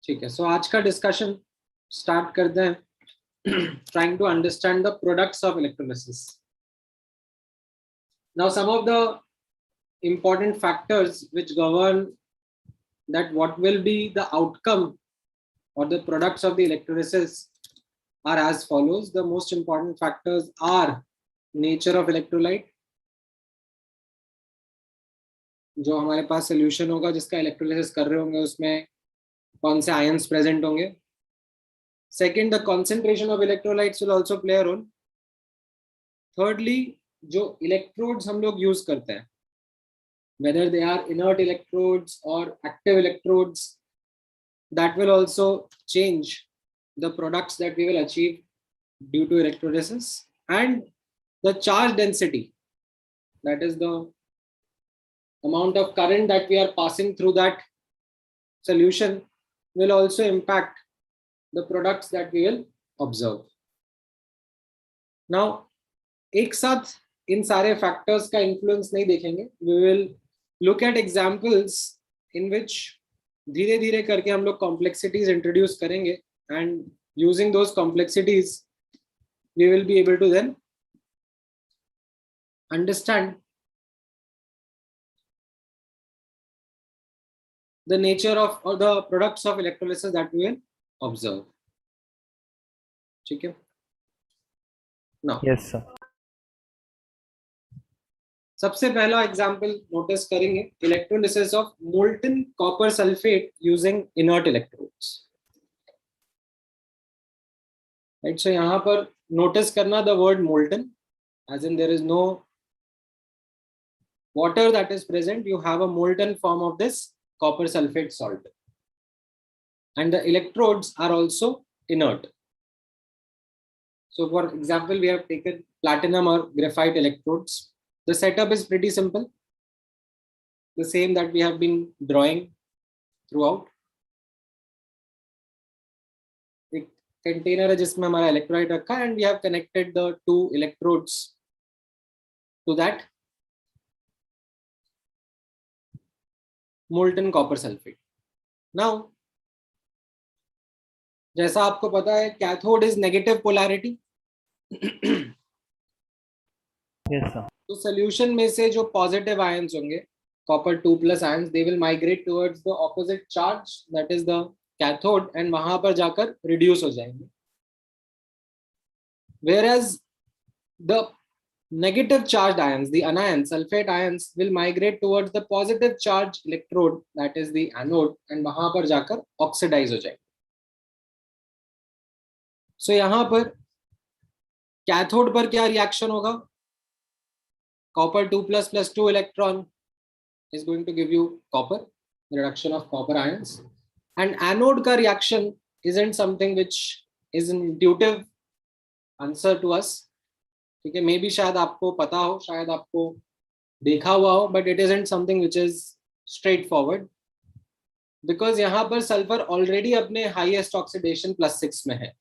ठीक है, सो आज का डिस्कशन स्टार्ट करते हैं. Trying to understand the products of electrolysis. Now, some of the important factors which govern that what will be the outcome or the products of the electrolysis are as follows. The most important factors are nature of electrolyte, जो हमारे पास solution होगा जिसका electrolysis कर रहे होंगे उसमें कौन से आयंस प्रेजेंट होंगे. Second, the concentration of electrolytes will also play a role. Thirdly, जो electrodes हम लोग use करते हैं, whether they are inert electrodes or active electrodes, that will also change the products that we will achieve due to electrolysis. And the charge density, that is the amount of current that we are passing through that solution, will also impact the products that we will observe. Now, एक साथ इन सारे factors का influence नहीं देखेंगे. We will look at examples in which धीरे धीरे करके हम लोग complexities introduce करेंगे, and using those complexities we will be able to then understand the nature of or the products of electrolysis that we will observe. ठीक है? Now, yes sir. सबसे पहला एग्जांपल नोटिस करेंगे, electrolysis of molten copper sulphate using inert electrodes. Right, so यहाँ पर notice करना the word molten, as in there is no water that is present, you have a molten form of this copper sulfate salt, and the electrodes are also inert. So for example, we have taken platinum or graphite electrodes. The setup is pretty simple, the same that we have been drawing throughout. एक container है जिसमें हमारा electrolyte रखा है, and we have connected the two electrodes to that molten copper sulfate. Now, जैसा आपको पता है, cathode is negative polarity. yes sir. तो सोल्यूशन में से जो पॉजिटिव आयंस होंगे, copper 2+ ions, they will migrate towards the opposite charge, that is the cathode, and वहां पर जाकर रिड्यूस हो जाएंगे. Whereas the negative charged ions, the anions, sulfate ions, will migrate towards the positive charge electrode, that is the anode, and वहां पर जाकर oxidise हो जाएंगे. सो यहाँ पर कैथोड पर क्या रिएक्शन होगा? Copper 2+ + 2 electron is going to give you copper, reduction of copper ions, and anode का reaction isn't something which is an intuitive answer to us. ठीक है, मे बी शायद आपको पता हो, शायद आपको देखा हुआ हो, but it isn't something which is straightforward, because यहाँ पर सल्फर ऑलरेडी अपने हाईएस्ट ऑक्सीडेशन +6 में है.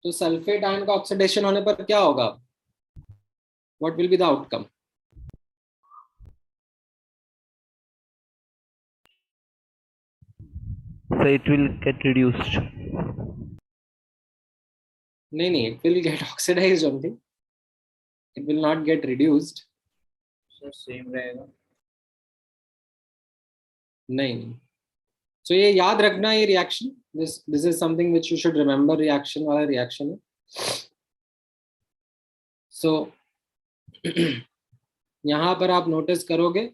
तो सल्फेट आयन का ऑक्सीडेशन होने पर क्या होगा? What will be the outcome? So it will get reduced. नहीं, it will get oxidized only. It will not get reduced. Sir same रहेगा. नहीं. So ये याद रखना, ये reaction, this is something which you should remember, reaction वाला reaction है. So यहाँ पर आप नोटिस करोगे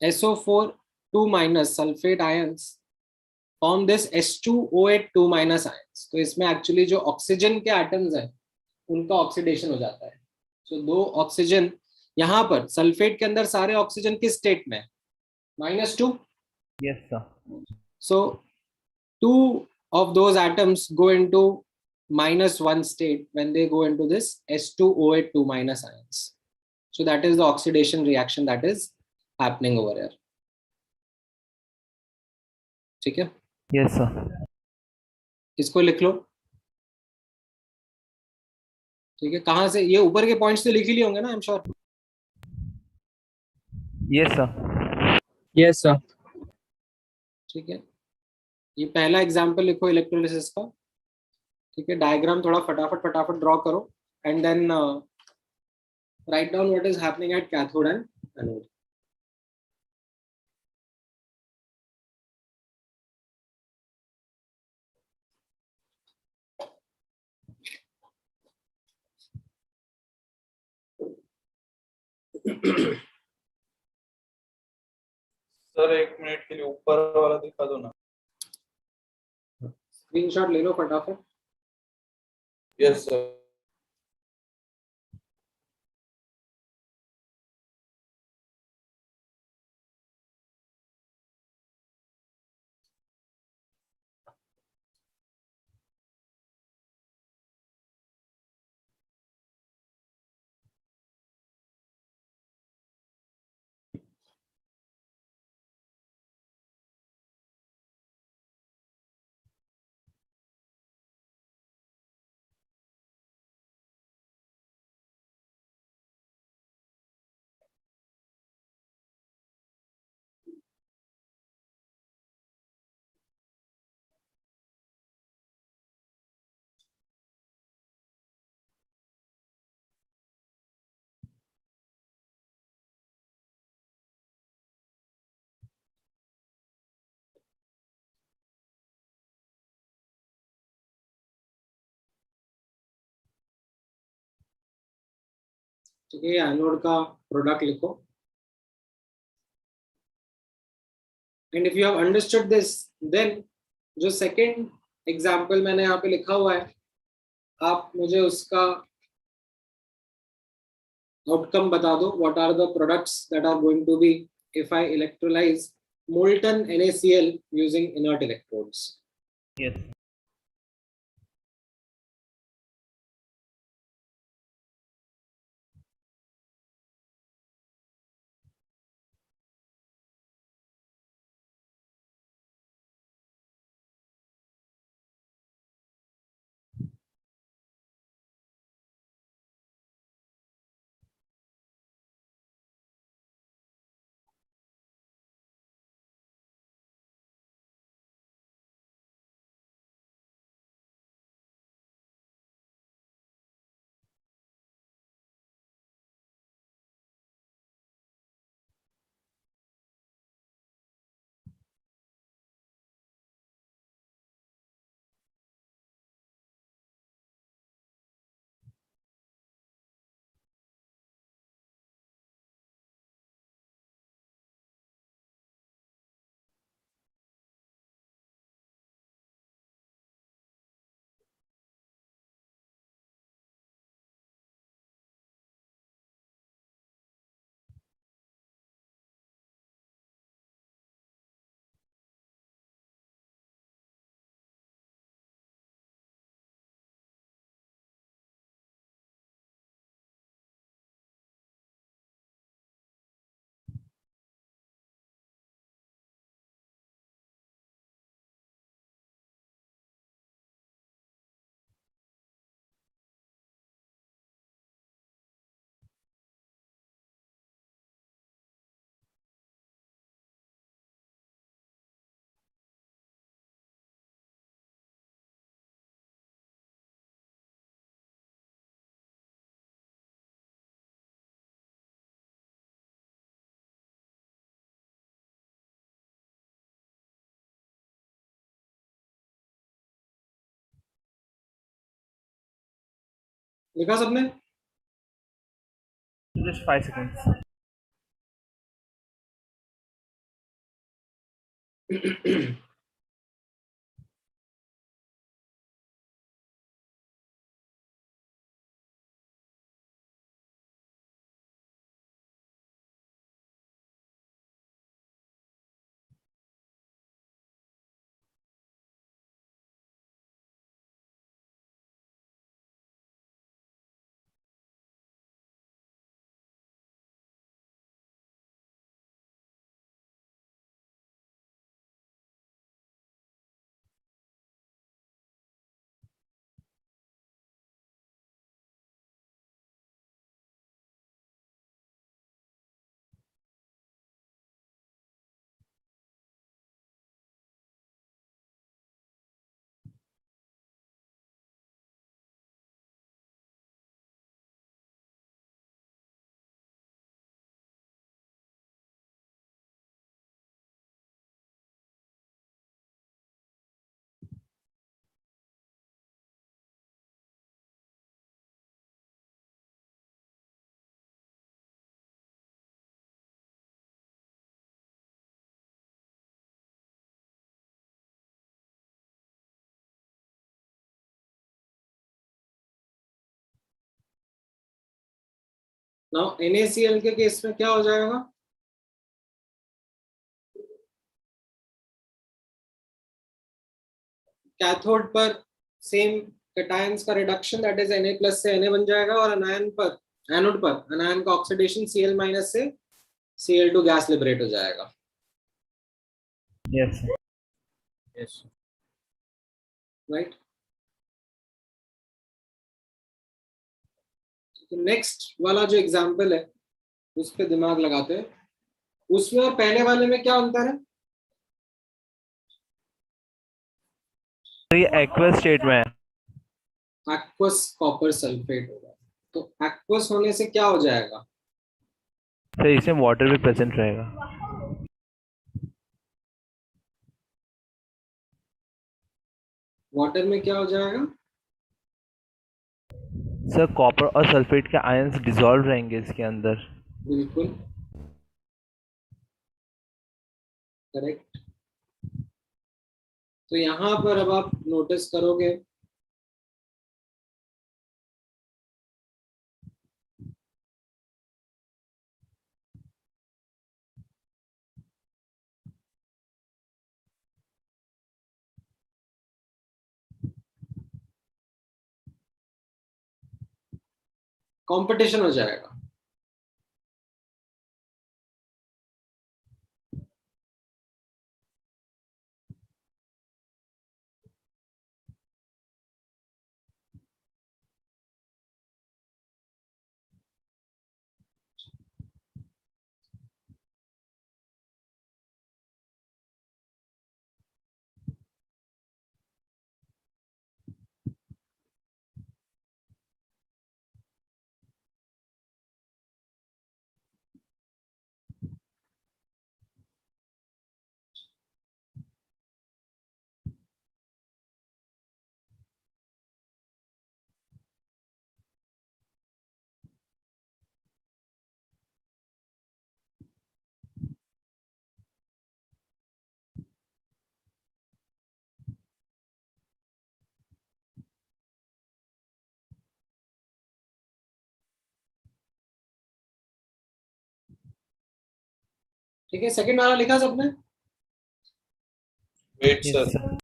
SO4 2- sulphate ions form this H2OH 2- ions. तो इसमें एक्चुअली जो ऑक्सीजन के एटम्स हैं उनका ऑक्सीडेशन हो जाता है. सो दो ऑक्सीजन, यहाँ पर सल्फेट के अंदर सारे ऑक्सीजन किस स्टेट में? -2. Yes sir. So 2 of those atoms go into -1 state when they go into this H2OH 2- ions. So that is the oxidation reaction that is happening over here. ठीक है? Yes sir. इसको लिख लो. ठीक है, कहाँ से? ये ऊपर के पॉइंट्स तो लिख ही लिए होंगे ना, I am sure. Yes, sir. Yes, sir. ठीक है, ये पहला एग्जाम्पल लिखो इलेक्ट्रोलिसिस का। ठीक है, डायग्राम थोड़ा फटाफट फटाफट ड्रॉ करो and then write down what is happening at cathode and anode. Sir 1 minute के लिए ऊपर वाला दिखा दो ना। स्क्रीनशॉट ले लो फटाफट। Yes sir. ठीक है, एनोड का प्रोडक्ट लिखो and if you have understood this then जो सेकंड एग्जांपल मैंने यहाँ पे लिखा हुआ है, आप मुझे उसका आउटकम बता दो। What are the products that are going to be if I electrolyse molten NaCl using inert electrodes? Yes. लिखा सबने? Just 5 seconds. नाउ NaCl के केस में क्या हो जाएगा? कैथोड पर सेम कैटायंस का reduction, that is Na plus से Na बन जाएगा, और अनायन पर, एनोड पर अनायन का ऑक्सीडेशन Cl माइनस से Cl2 गैस लिबरेट हो जाएगा. Yes, sir. Yes. Right. Next वाला जो एग्जांपल है उस पे दिमाग लगाते हैं. उसमें और पहले वाले में क्या अंतर है? ये एक्वस स्टेट में है. एक्वस कॉपर सल्फेट होगा. तो एक्वस होने से क्या हो जाएगा? सर इसमें वाटर भी प्रेजेंट रहेगा. वाटर में क्या हो जाएगा? सर कॉपर और सल्फेट के आयंस डिसॉल्व रहेंगे इसके अंदर. बिल्कुल करेक्ट. तो यहाँ पर अब आप नोटिस करोगे कंपटीशन हो जाएगा. ठीक है. सेकंड वाला लिखा सबने? Wait, Yes, sir. sir.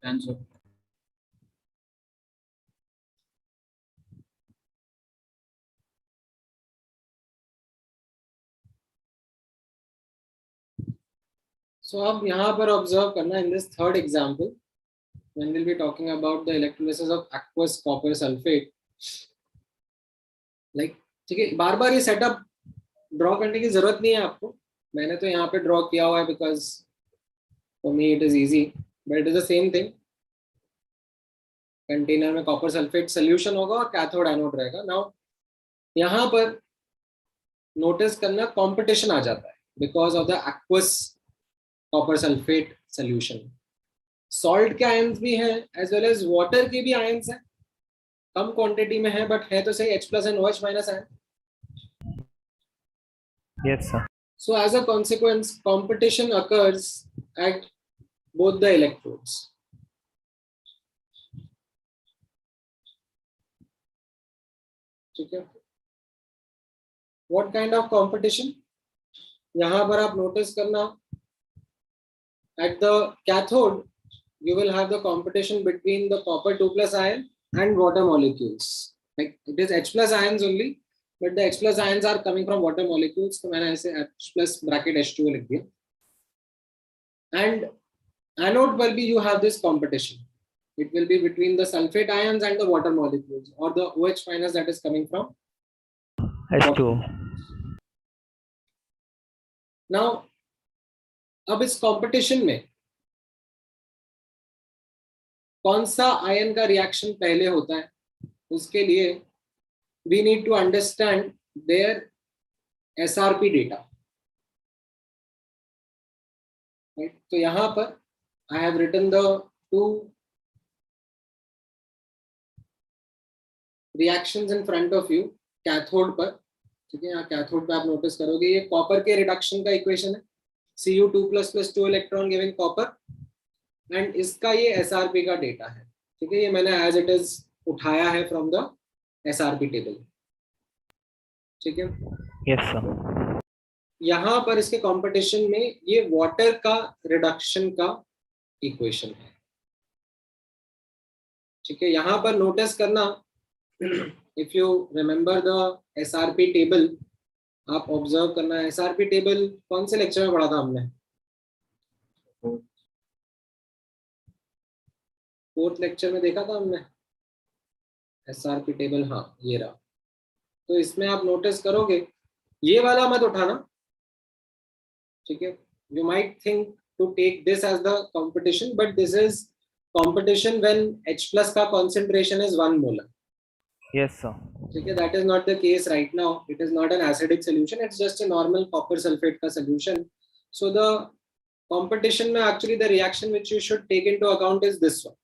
Answer. सो अब यहाँ पर ऑब्जर्व करना in this third example when we'll be talking about the electrolysis of aqueous copper sulfate. Like ठीक है, बार बार ये सेटअप ड्रॉ करने की जरूरत नहीं है आपको. मैंने तो यहाँ पे ड्रॉ किया हुआ है because for me it is easy, but it is the same thing. Container में कॉपर सल्फेट सोल्यूशन होगा और कैथोड एनोड रहेगा. नाउ यहाँ पर नोटिस करना कंपटीशन आ जाता है because of the aqueous copper sulphate solution. Salt के आयंस भी हैं एज वेल एज वाटर के भी आयंस हैं. कम क्वांटिटी में है बट है तो सही H plus and OH minus ion. Yes, sir. So as a consequence, competition occurs at both the electrodes. ठीक है. What kind of competition? यहाँ पर आप नोटिस करना, at the cathode you will have the competition between the copper 2 plus ion and water molecules. Like it is H plus ions only, but the H plus ions are coming from water molecules. तो मैंने ऐसे H plus bracket H2 लिख दिया. And anode पर भी you have this competition. It will be between the sulfate ions and the water molecules, or the OH minus that is coming from H2. Now अब इस competition में कौन सा ion का रिएक्शन पहले होता है, उसके लिए we need to understand their SRP data, right? तो यहां पर I have written the two reactions in front of you cathode पर, ठीक है? यहाँ कैथोड पे आप नोटिस करोगे ये कॉपर के रिडक्शन का इक्वेशन है, Cu2++2 electron giving copper, and इसका ये SRP का डेटा है, ठीक है? ये मैंने एज इट इज उठाया है फ्रॉम द SRP टेबल, ठीक है? Yes sir. यहाँ पर इसके कंपटीशन में ये वाटर का रिडक्शन का इक्वेशन है, ठीक है? यहाँ पर नोटिस करना, if you remember the SRP table, आप ऑब्जर्व करना, SRP टेबल कौन से लेक्चर में पढ़ा था हमने? फोर्थ लेक्चर में देखा था हमने SRP टेबल, हाँ ये रहा। तो इसमें आप नोटिस करोगे ये वाला मत उठाना, ठीक है? You might think to take this as the competition, but this is competition when H+ का concentration is 1 molar. Yes sir. ठीक है? That is not the case right now. It is not an acidic solution. It's just a normal copper sulfate का solution. So the competition में actually the reaction which you should take into account is this one.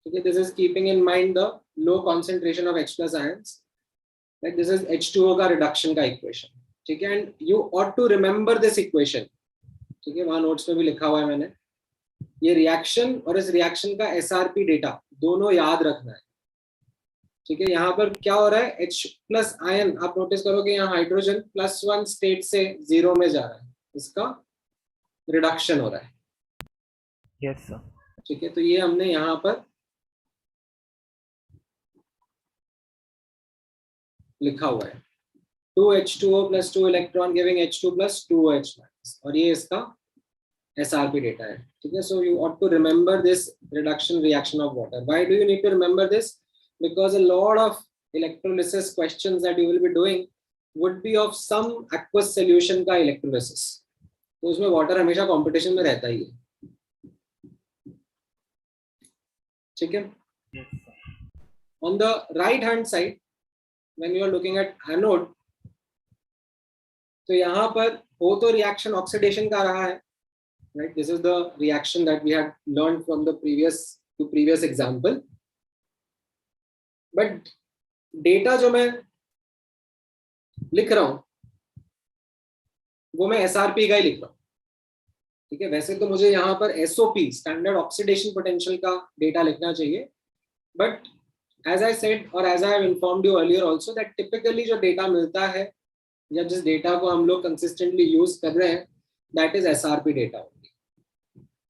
Okay, this is keeping in mind the low concentration of H+ ions. Like this is H2O का reduction का equation. ठीक है? And you ought to remember this equation. ठीक है? वहाँ notes में भी लिखा हुआ है मैंने, ये रिएक्शन और इस रिएक्शन का SRP डेटा दोनों याद रखना है, ठीक है? यहाँ पर क्या हो रहा है, H+ आयन आप नोटिस करोगे यहाँ हाइड्रोजन +1 स्टेट से 0 में जा रहा है, इसका रिडक्शन हो रहा है। Yes sir. ठीक है? तो ये हमने यहाँ पर लिखा हुआ है 2H2O+2 इलेक्ट्रॉन गिविंग H2+2OH-, और ये इसका SRP डेटा है, ठीक है? So you ought to remember this reduction reaction of water. Why do you need to remember this? Because a lot of electrolysis questions that you will be doing would be of some aqueous solution का electrolysis, तो उसमें water हमेशा competition में रहता ही है, ठीक है? On the right hand side when you are looking at anode, तो यहाँ पर हो तो reaction oxidation का रहा है, right? This is the reaction that we had learned from the previous example, but data जो मैं लिख रहा हूं वो मैं SRP का ही लिख रहा हूं, ठीक है? वैसे तो मुझे यहाँ पर SOP स्टैंडर्ड ऑक्सीडेशन पोटेंशियल का डेटा लिखना चाहिए, बट एज आई सेड और as I have informed you earlier also that typically जो डेटा मिलता है या जिस डेटा को हम लोग कंसिस्टेंटली यूज कर रहे हैं दैट इज SRP डेटा होगी।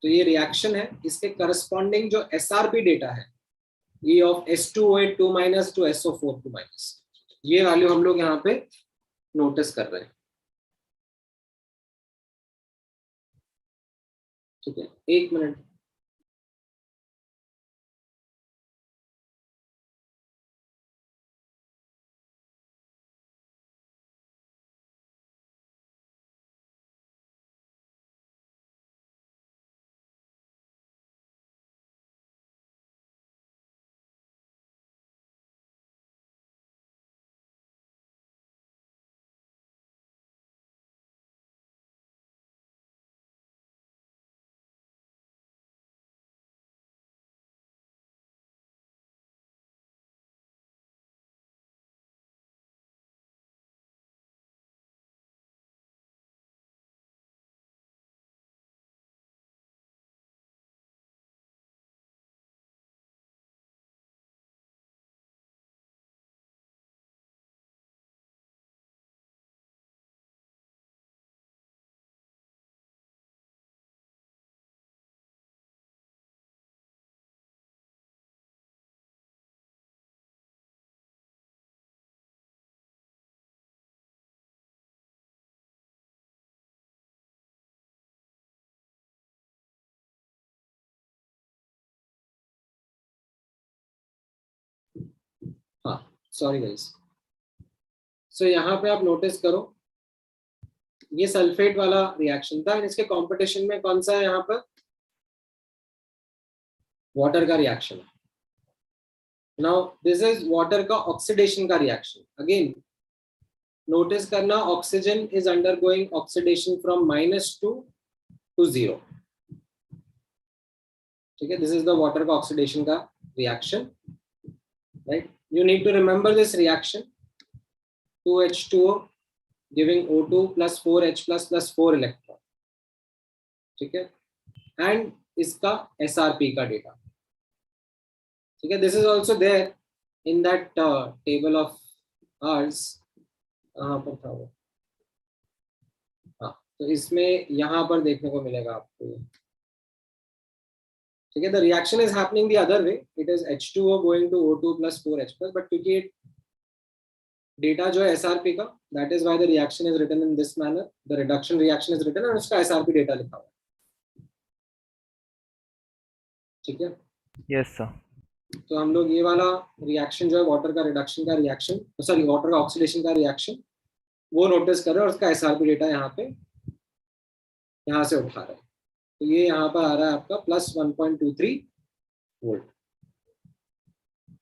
तो ये रिएक्शन है, इसके करस्पॉन्डिंग जो SRP डेटा है E of H2O8 2- to SO4 2-, ये वैल्यू हम लोग यहाँ पे नोटिस कर रहे हैं, ठीक है? एक मिनट, हाँ सॉरी गाइस। सो यहाँ पे आप नोटिस करो ये सल्फेट वाला रिएक्शन था, इसके कंपटीशन में कौन सा है यहाँ पर, वाटर का रिएक्शन है. नाउ दिस इज वाटर का ऑक्सीडेशन का रिएक्शन. अगेन नोटिस करना, oxygen is undergoing oxidation from -2 to 0. ठीक है, दिस इज द वाटर का ऑक्सीडेशन का reaction, right. You need to remember this reaction. 2H2O giving O2 plus 4H plus 4 electron. ठीक है, and इसका SRP का data. ठीक है, this is also there in that table of ours. कहाँ पर था वो, हाँ, तो इसमें यहाँ पर देखने को मिलेगा आपको. ठीक है, the reaction is happening the other way. It is H2O going to O2 plus 4H plus, but क्योंकि डेटा जो है SRP का, that is why the reaction is written in this manner. The reduction reaction is written और उसका SRP data लिखा हुआ है. ठीक है, यस सर. तो हम लोग ये वाला रिएक्शन जो है वाटर का रिडक्शन का रिएक्शन, सॉरी वाटर का ऑक्सीडेशन का रिएक्शन, वो नोटिस कर रहे हैं और उसका SRP डेटा यहाँ पे यहाँ से उठा रहे हैं. तो ये यहाँ पर आ रहा है आपका +1.23 volt.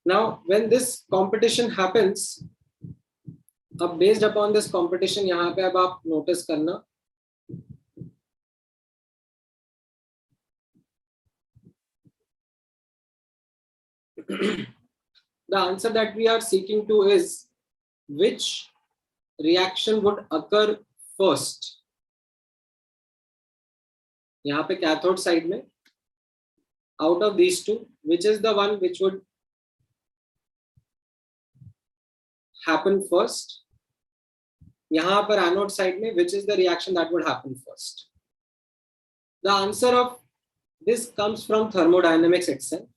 Now when this competition happens, अब बेस्ड अपॉन दिस कंपटीशन यहाँ पे अब आप नोटिस करना, the answer that we are seeking to is which reaction would occur first. यहाँ पे कैथोड साइड में, out of these two, which is the one which would happen first. यहाँ पर एनोड साइड में, which is the reaction that would happen first. The answer of this comes from thermodynamics itself.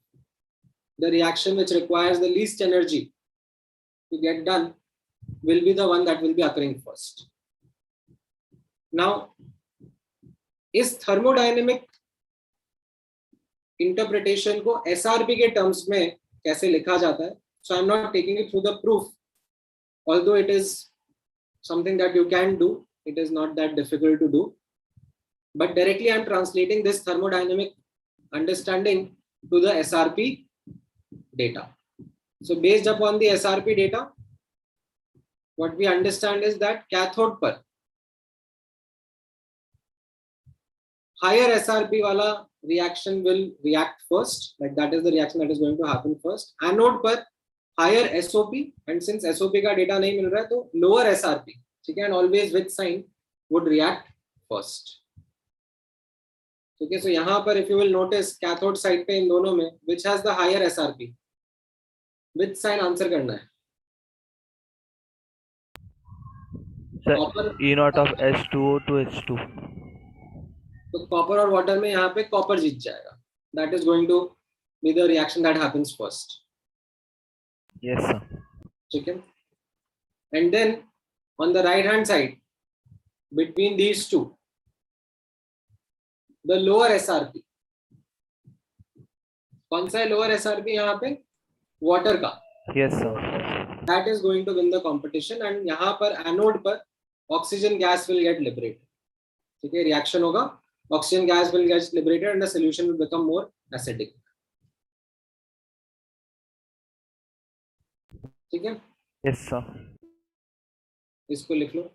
The reaction which requires the least energy to get done will be the one that will be occurring first. Now, इस thermodynamic interpretation को SRP के terms में कैसे लिखा जाता है? So I'm not taking it through the proof, although it is something that you can do. It is not that difficult to do. But directly I'm translating this thermodynamic understanding to the SRP data. So based upon the SRP data, what we understand is that cathode पर higher SRP वाला reaction will react first, like that is the reaction that is going to happen first. Anode पर higher SOP, and since SOP का data नहीं मिल रहा है तो lower SRP, ठीक है, and always with sign would react first. ठीक है, so यहाँ पर if you will notice cathode side पे इन दोनों में which has the higher SRP, with sign answer करना है. Sir E not of H2O to H2. तो कॉपर और वाटर में यहाँ पे कॉपर जीत जाएगा. That is going to be the reaction that happens first. Yes sir. ठीक है, and then on the right hand side between these two, the lower SRP. कौन सा है लोअर SRP यहाँ पे? वाटर का. Yes sir. That is going to win the competition, and यहाँ पर एनोड पर oxygen gas will get liberated. ठीक है, रिएक्शन होगा, oxygen gas will get liberated and the solution will become more acidic. ठीक है, यस सर. इसको लिख लो.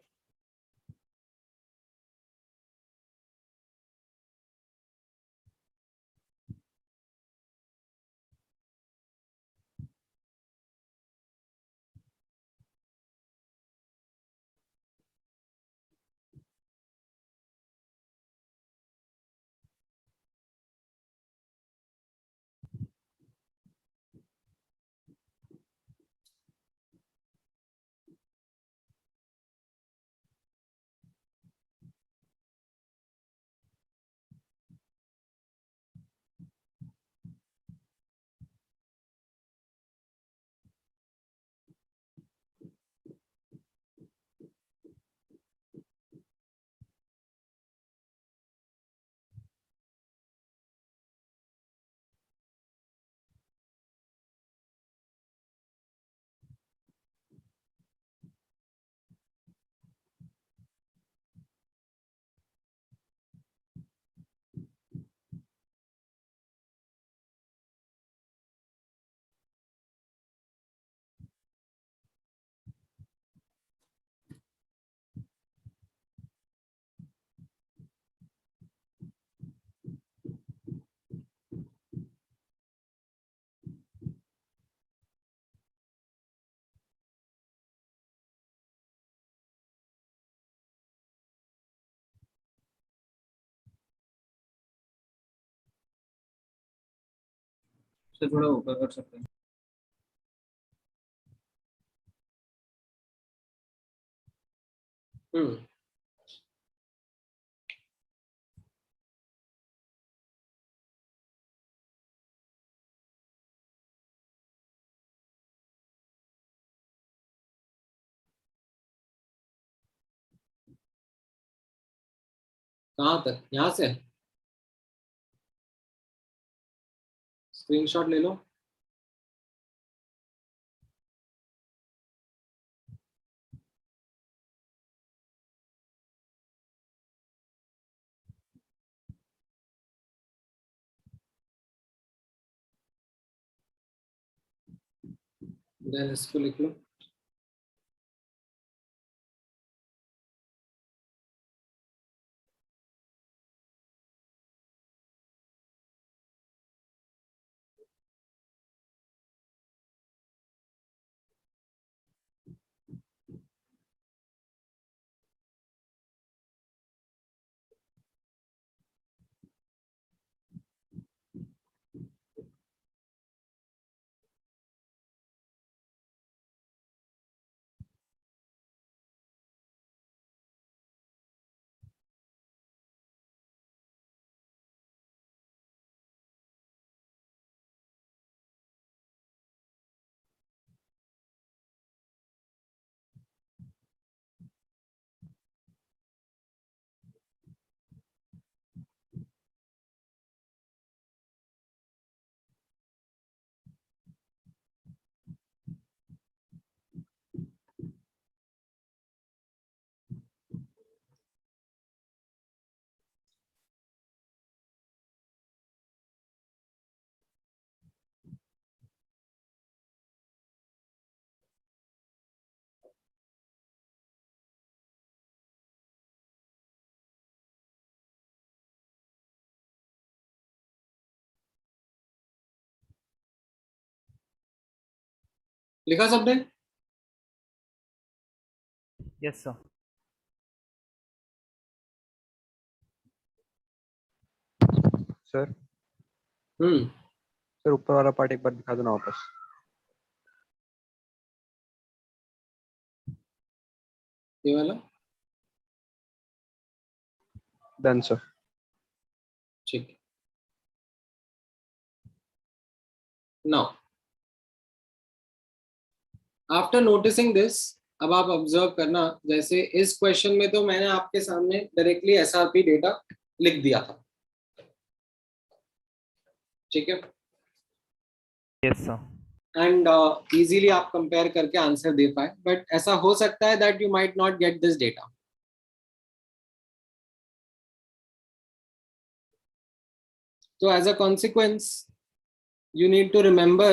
से थोड़ा ऊपर कर सकते हैं। कहाँ तक? यहाँ से स्क्रीनशॉट ले लो। देन इसको लिख लो। लिखा सबने? Yes sir. सर हम्म सर ऊपर वाला पार्ट एक बार दिखा दो ना वापस। ये वाला डन सर। ठीक। नाउ आफ्टर नोटिसिंग दिस, अब आप ऑब्जर्व करना, जैसे इस क्वेश्चन में तो मैंने आपके सामने डायरेक्टली एसआरपी डेटा लिख दिया था, ठीक है, यस सर। एंड इजीली आप कंपेयर करके आंसर दे पाए। बट ऐसा हो सकता है that you might not get this data. तो as a consequence you need to remember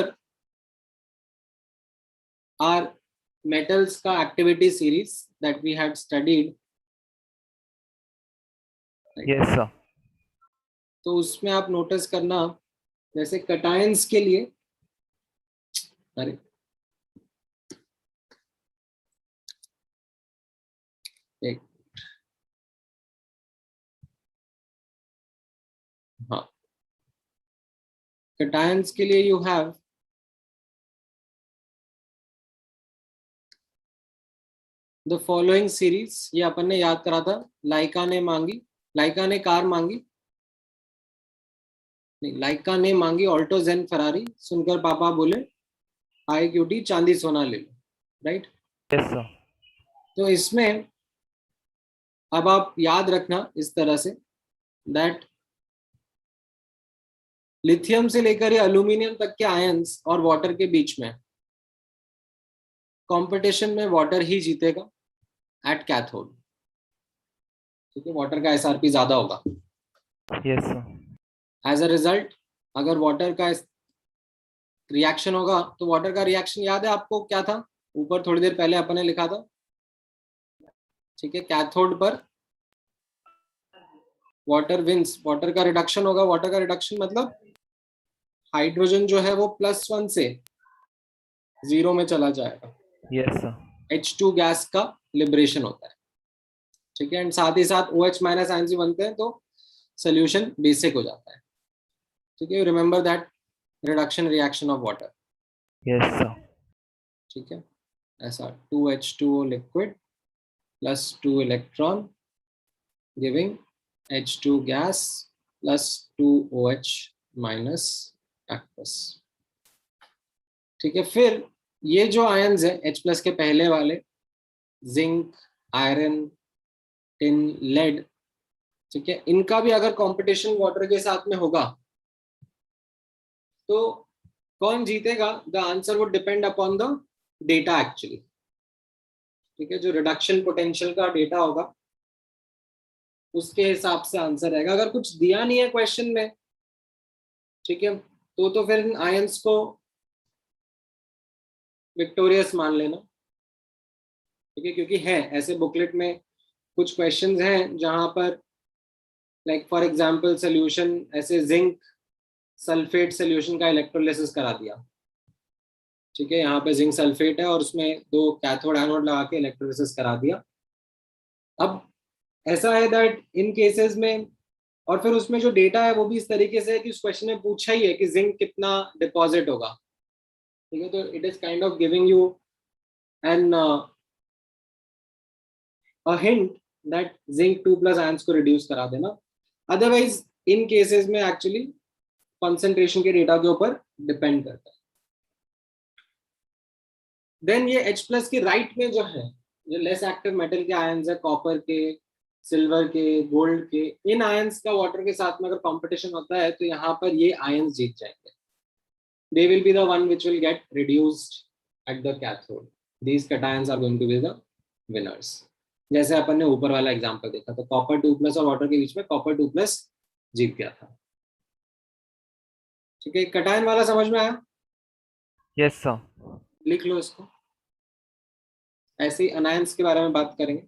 our metals का activity series that we had studied, yes sir. तो उसमें आप नोटिस करना, जैसे कटायंस के लिए, अरे एक, हाँ, कटायंस के लिए you have the following series. ये अपन ने याद करा था, लाइका ने मांगी, लाइका ने कार मांगी, नहीं, लाइका ने मांगी ऑल्टो जेन फरारी, सुनकर पापा बोले हाई क्यूटी चांदी सोना ले लो, राइट? Yes sir. तो इसमें अब आप याद रखना इस तरह से दैट लिथियम से लेकर ये एल्यूमिनियम तक के आयंस और वाटर के बीच में कंपटीशन में वाटर ही जीतेगा एट कैथोड, ठीक है, वाटर का एसआरपी ज्यादा होगा। Yes sir. As a result, अगर वाटर का रिएक्शन होगा तो वाटर का रिएक्शन याद है आपको क्या था? ऊपर थोड़ी देर पहले अपन ने लिखा था, ठीक है, कैथोड पर वाटर विंस, वाटर का रिडक्शन होगा। वाटर का रिडक्शन मतलब हाइड्रोजन जो है वो +1 से 0 में चला जाएगा। Yes sir. H2 गैस का लिबरेशन होता है, ठीक है, एंड साथ ही साथ OH- आयंस बनते हैं, तो सोल्यूशन बेसिक हो जाता है, ठीक है। Remember that reduction reaction of water, Yes, sir. ठीक है। ऐसा 2H2O liquid plus 2 electron giving H2 gas plus 2OH minus aqueous, ठीक है। फिर ये जो आयंस है H प्लस के पहले वाले, जिंक, आयरन, टिन, लेड, ठीक है, इनका भी अगर कंपटीशन वाटर के साथ में होगा तो कौन जीतेगा? The answer would depend upon the data actually, ठीक है। जो रिडक्शन पोटेंशियल का डेटा होगा उसके हिसाब से आंसर रहेगा। अगर कुछ दिया नहीं है क्वेश्चन में, ठीक है, तो फिर इन आयंस को विक्टोरियस मान लेना, ठीक है, क्योंकि है ऐसे बुकलेट में कुछ क्वेश्चंस हैं जहां पर लाइक फॉर एग्जांपल सोल्यूशन ऐसे जिंक सल्फेट सोल्यूशन का इलेक्ट्रोलिसिस करा दिया, ठीक है, यहाँ पे जिंक सल्फेट है और उसमें 2 कैथोड एनोड लगा के इलेक्ट्रोलिसिस करा दिया। अब ऐसा है दैट इन केसेस में, और फिर उसमें जो डेटा है वो भी इस तरीके से है कि उस क्वेश्चन में पूछा ही है कि जिंक कितना डिपॉजिट होगा, ठीक है, तो it is kind of giving you an hint that zinc 2 plus ions को रिड्यूस करा देना। अदरवाइज इन केसेस में एक्चुअली कंसंट्रेशन के डेटा के ऊपर डिपेंड करता है। देन ये H प्लस की राइट में जो है, जो लेस एक्टिव मेटल के आयंस है, कॉपर के, सिल्वर के, गोल्ड के, इन आयंस का वाटर के साथ में अगर कंपटीशन होता है तो यहाँ पर ये आयंस जीत जाएंगे। They will be the one which will get reduced at the cathode, these cations are going to be the winners. जैसे अपन ने ऊपर वाला एग्जांपल देखा तो कॉपर 2 प्लस और वाटर के बीच में कॉपर 2 प्लस जीत गया था, ठीक है। कैटायन वाला समझ में आया? Yes, sir. लिख लो इसको। ऐसे ही अनायंस के बारे में बात करेंगे।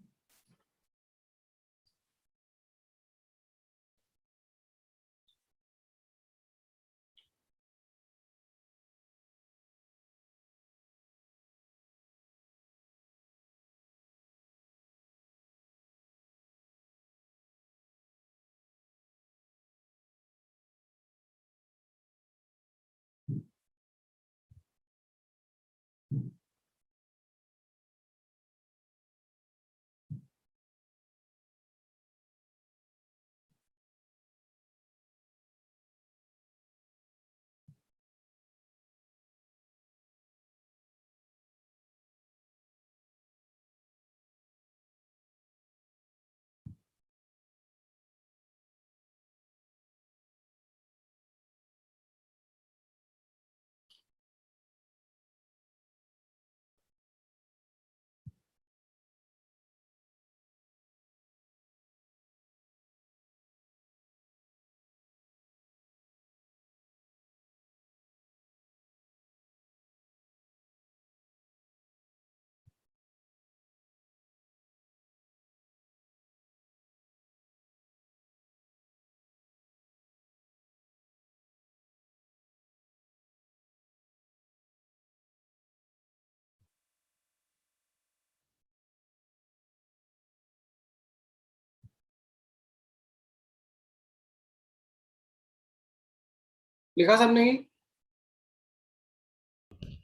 लिखा सबने?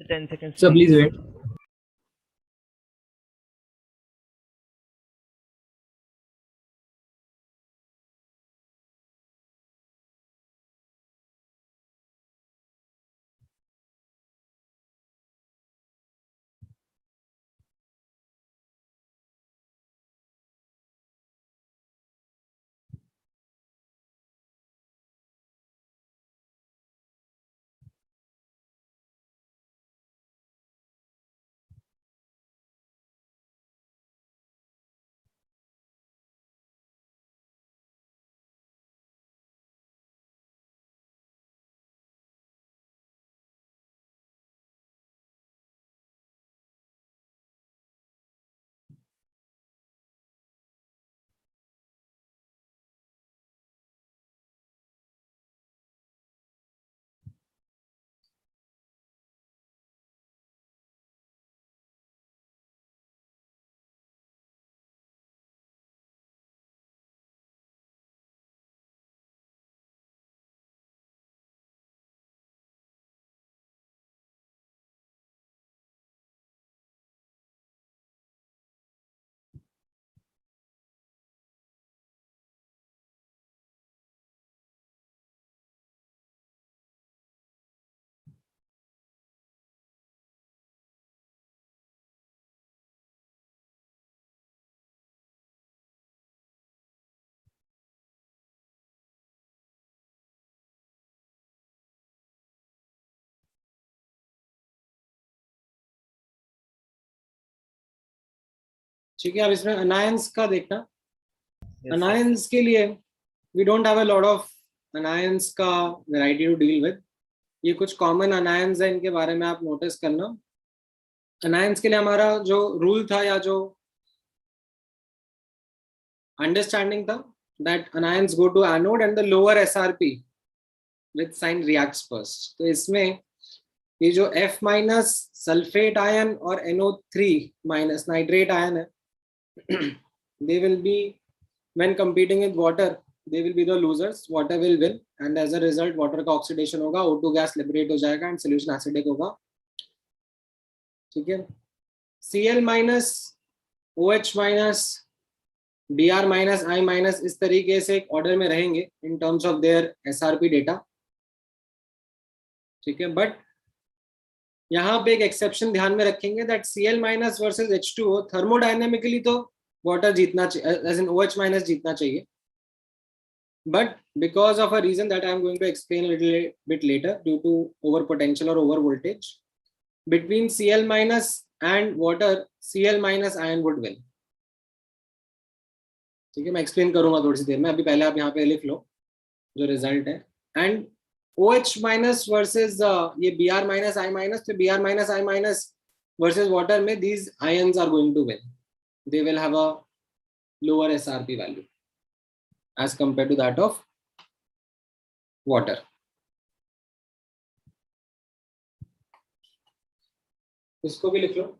10 seconds, Sir, please please. wait. ठीक है, अब इसमें अनायंस का देखना। Yes, sir. अनायंस के लिए we don't have a lot of anions का वैरायटी टू डील विद। ये कुछ कॉमन अनायंस है, इनके बारे में आप नोटिस करना। अनायंस के लिए हमारा जो रूल था या जो अंडरस्टैंडिंग था, that anions go to anode and the lower SRP with sign reacts first. तो इसमें ये जो F माइनस सल्फेट आयन और NO3 माइनस नाइट्रेट आयन है, they will be, when competing with water, they will be the losers, water will win, and as a result water का oxidation होगा, O2 gas liberate हो जाएगा and solution acidic होगा। ठीक है, Cl minus OH minus Br minus I minus इस तरीके से एक ऑर्डर में रहेंगे in terms of their SRP data. ठीक है, बट यहाँ पे एक एक्सेप्शन ध्यान में रखेंगे, that Cl minus versus H2O thermodynamically तो वाटर जीतना चाहिए, एज इन OH माइनस जीतना चाहिए, but because of a reason that I am going to explain a little bit later, due to over potential or over voltage, between Cl minus and water, Cl minus ion would win। ठीक है, मैं explain करूंगा थोड़ी सी देर में, अभी पहले आप यहाँ पे लिख लो जो रिजल्ट है। एंड OH माइनस वर्सेज ये Br माइनस I माइनस, तो Br minus I minus versus water में these ions are going to win, they will have a lower SRP value as compared to that of water। इसको भी लिख लो।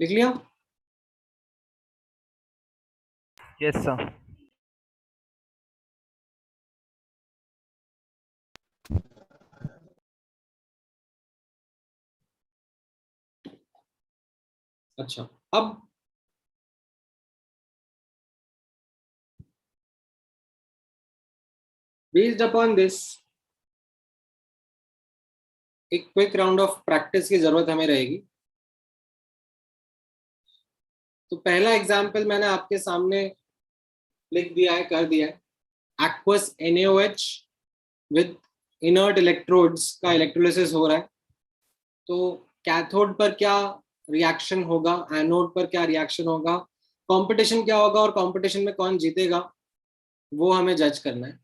लिख लिया? Yes, sir. अच्छा, अब based upon this एक क्विक राउंड ऑफ प्रैक्टिस की जरूरत हमें रहेगी। तो पहला एग्जांपल मैंने आपके सामने लिख दिया है, कर दिया है। Aqueous NaOH with inert electrodes का इलेक्ट्रोलिसिस हो रहा है। तो कैथोड पर क्या रिएक्शन होगा, एनोड पर क्या रिएक्शन होगा, कंपटीशन क्या होगा और कंपटीशन में कौन जीतेगा, वो हमें जज करना है।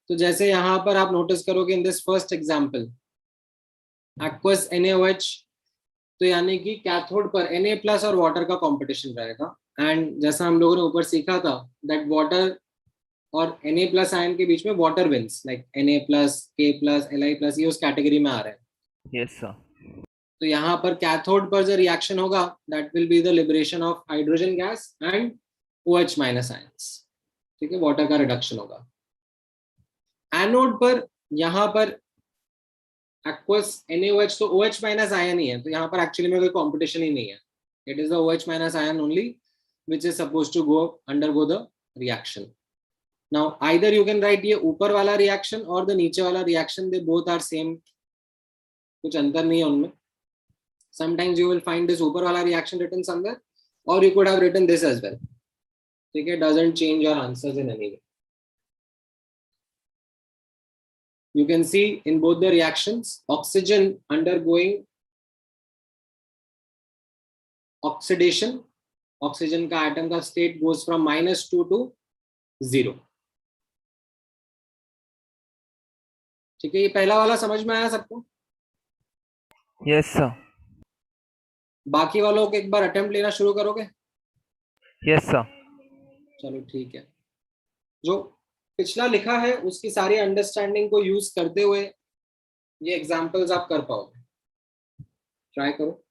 तो जैसे यहाँ पर आप नोटिस करोगे in this first example aqueous NaOH, तो यानी कि कैथोड पर Na+ और वाटर का कंपटीशन रहेगा। एंड जैसा हम लोगों ने ऊपर सीखा था दैट वाटर और Na+ आयन के बीच में water wins, like Na+, K+, Li+, ये उस कैटेगरी में आ रहे हैं। Yes, sir. तो यहाँ पर कैथोड पर जो रिएक्शन होगा that will be the liberation of hydrogen gas and OH minus ions. ठीक है, वाटर का रिडक्शन होगा। एनोड पर यहाँ पर एक्वस NaOH, तो OH माइनस आयन ही है, तो यहाँ पर एक्चुअली में कोई कंपटीशन ही नहीं है। It is the OH minus ion only which is supposed to go undergo the reaction. Now either you can write ये ऊपर वाला रिएक्शन और द नीचे वाला reaction, they both are same, कुछ अंतर नहीं है उनमें। Sometimes you will find this ऊपर वाला reaction written somewhere, or you could have written this as well. ठीक है, doesn't change your answers in any way. You can see in both the reactions, oxygen undergoing oxidation. Oxygen का atom का state goes from -2 to 0. ठीक है, ये पहला वाला समझ में आया सबको? Yes sir. बाकी वालों को एक बार अटेम्प्ट लेना शुरू करोगे? Yes sir. चलो ठीक है, जो पिछला लिखा है उसकी सारी अंडरस्टैंडिंग को यूज करते हुए ये एग्जांपल्स आप कर पाओगे, ट्राई करो।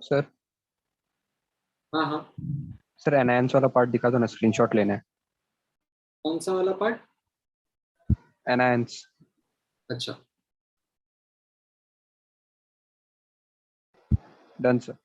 सर हाँ हाँ, सर एनहांस वाला पार्ट दिखा दो ना, स्क्रीनशॉट लेना है। कौन सा वाला पार्ट? एनहांस। अच्छा, डन सर।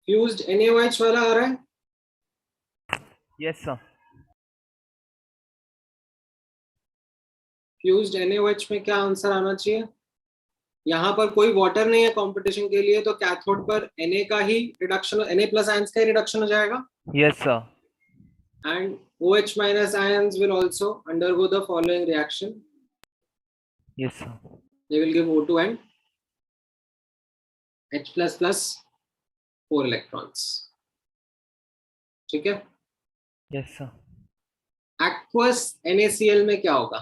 फ्यूज्ड NaOH वाला आ रहा है? Yes sir. फ्यूज्ड NaOH में क्या आंसर आना चाहिए? यहाँ पर कोई वाटर नहीं है कंपटीशन के लिए, तो कैथोड पर Na का ही रिडक्शन, Na प्लस आयंस का ही रिडक्शन हो जाएगा, yes sir. and OH minus ions will also undergo the following reaction. Yes sir. They will give O2 and H plus plus 4 electrons. ठीक है, यस सर। aqueous NaCl में क्या होगा?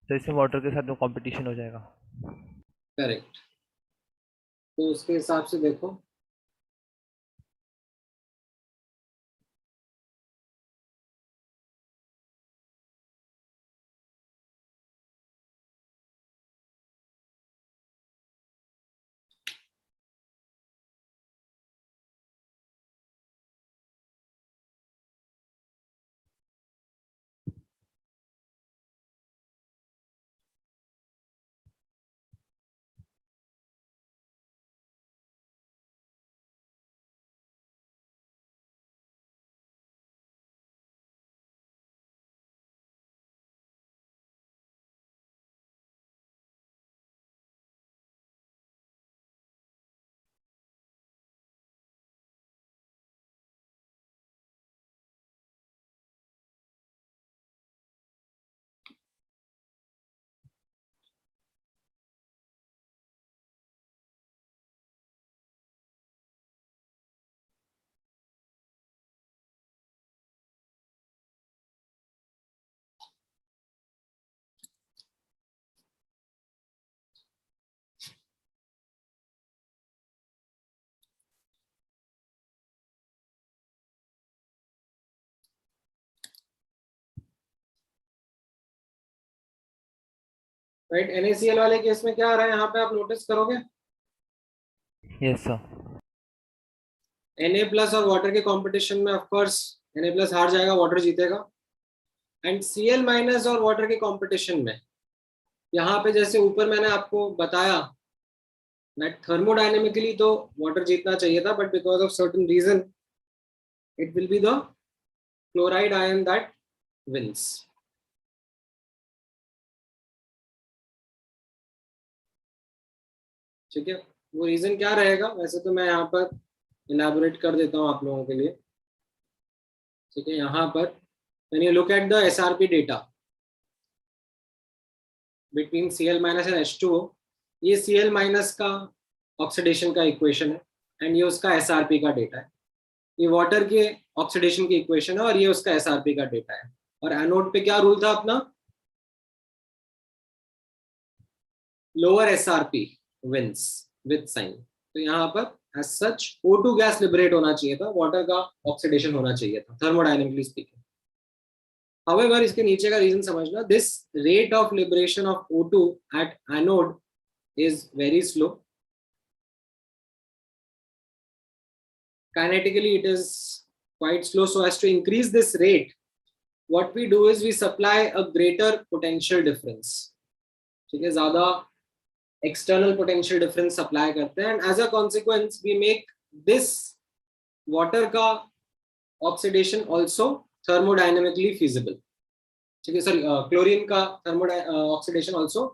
तो इसमें वाटर के साथ में कंपटीशन हो जाएगा। करेक्ट, तो उसके हिसाब से देखो, राइट? NaCl वाले केस में क्या आ रहा है यहाँ पे, आप नोटिस करोगे, यस सर। Na प्लस और वाटर के कंपटीशन में ऑफ कोर्स Na प्लस हार जाएगा, वाटर जीतेगा, एंड Cl माइनस और वाटर के कंपटीशन में यहाँ पे जैसे ऊपर मैंने आपको बताया that thermodynamically तो water जीतना चाहिए था, but because of certain reason it will be the chloride ion that wins. ठीक है, वो रीजन क्या रहेगा वैसे तो मैं यहाँ पर इलेबोरेट कर देता हूँ आप लोगों के लिए. ठीक है, यहाँ पर when you look at the SRP data between Cl minus and H2O, ये Cl minus का ऑक्सीडेशन का इक्वेशन है एंड ये उसका SRP का डेटा है. ये वाटर के ऑक्सीडेशन की इक्वेशन है और ये उसका SRP का डेटा है. और एनोड पे क्या रूल था अपना, lower SRP wins with sign. तो यहाँ पर as such O2 gas liberate होना चाहिए था, वाटर का ऑक्सीडेशन होना चाहिए था थर्मोडायनेमिकली स्पीकिंग. However, इसके नीचे का रीजन समझना, this rate of liberation of O2 at anode is very slow. Kinetically, it is quite slow. So as to increase this rate, what we do is we supply a greater potential difference. ठीक है, ज्यादा external potential difference supply करते हैं, and as a consequence, we make this water का oxidation also thermodynamically feasible. ठीक है, sorry chlorine का oxidation also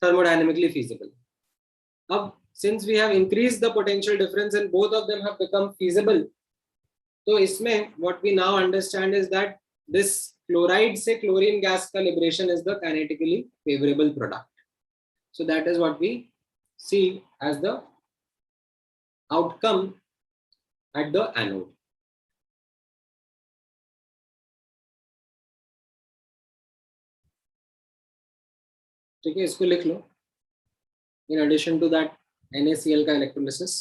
thermodynamically feasible. अब since we have increased the potential difference and both of them have become feasible, तो इसमें what we now understand is that this chloride से chlorine gas का liberation is the kinetically favorable product. So that is what we see as the outcome at the anode. ठीक है, इसको लिख लो. In addition to that, NaCl का electrolysis.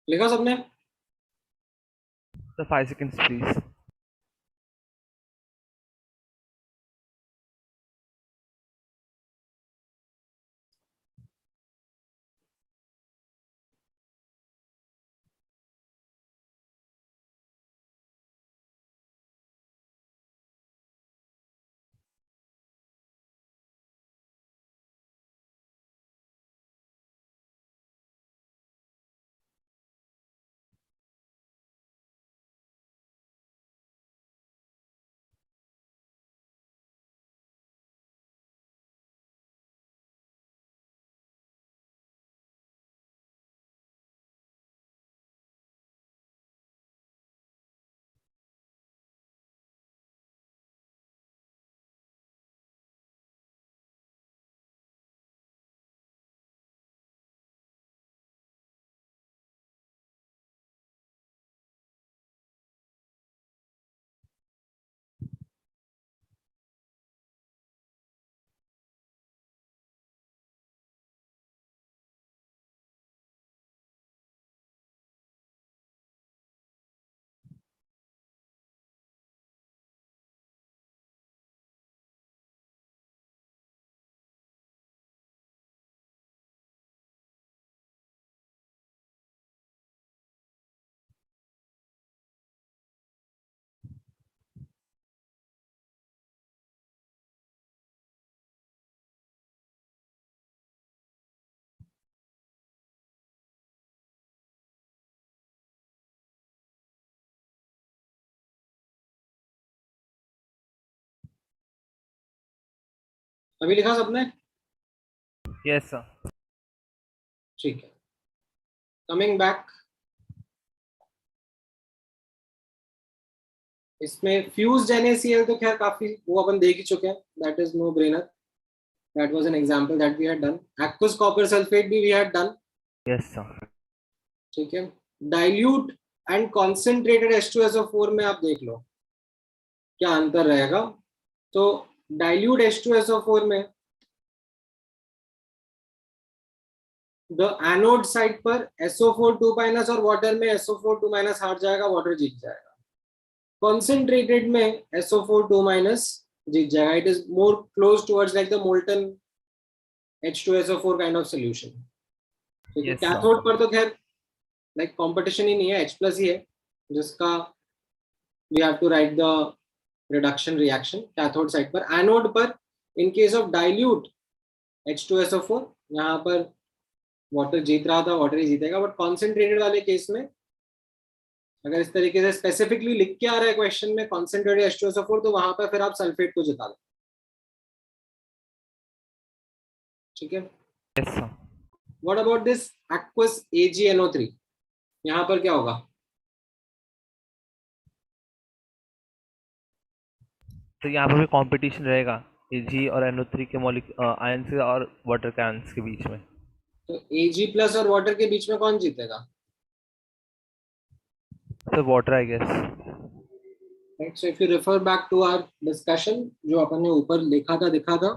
लिखा सबने? Sir 5 seconds please. अभी लिखा सबने? Yes sir. ठीक है, कमिंग बैक। इसमें फ्यूज्ड NaCl तो खैर काफी वो अपन देख ही चुके हैं, that is no brainer, that was an example that we had done. Aqueous copper sulphate भी we had done. Yes sir. ठीक है, डाइल्यूट एंड कॉन्सेंट्रेटेड H2SO4 में आप देख लो क्या अंतर रहेगा। तो डाइल्यूट H2SO4 में द एनोड साइड पर SO4 2- और वाटर में SO4 2- हार जाएगा, वाटर जीत जाएगा। कॉन्सेंट्रेटेड में SO4 2- जीत जाएगा, it is more close towards like the molten H2SO4 kind of solution. ठीक है, यस कैथोड सर। पर तो खैर लाइक कंपटीशन ही नहीं है, H+ ही है जिसका we have to write the reduction reaction cathode side पर। एनोड पर in case of dilute H2SO4 यहाँ पर वाटर जीत रहा था, वाटर ही जीतेगा। बट कॉन्सेंट्रेटेड वाले केस में अगर इस तरीके से स्पेसिफिकली लिख के आ रहा है क्वेश्चन में कॉन्सेंट्रेटेड H2SO4, तो वहां पर फिर आप सल्फेट को जिता दो। ठीक है, yes sir. What about this aqueous AgNO3? यहाँ पर क्या होगा? तो यहाँ पर भी कंपटीशन रहेगा Ag और NO3 के मॉलिक आयन से और वाटर के आयंस के बीच में। तो Ag+ और वाटर के बीच में कौन जीतेगा? Sir water I guess. Right, so if you refer back to our discussion जो अपन ने ऊपर लिखा था दिखा था,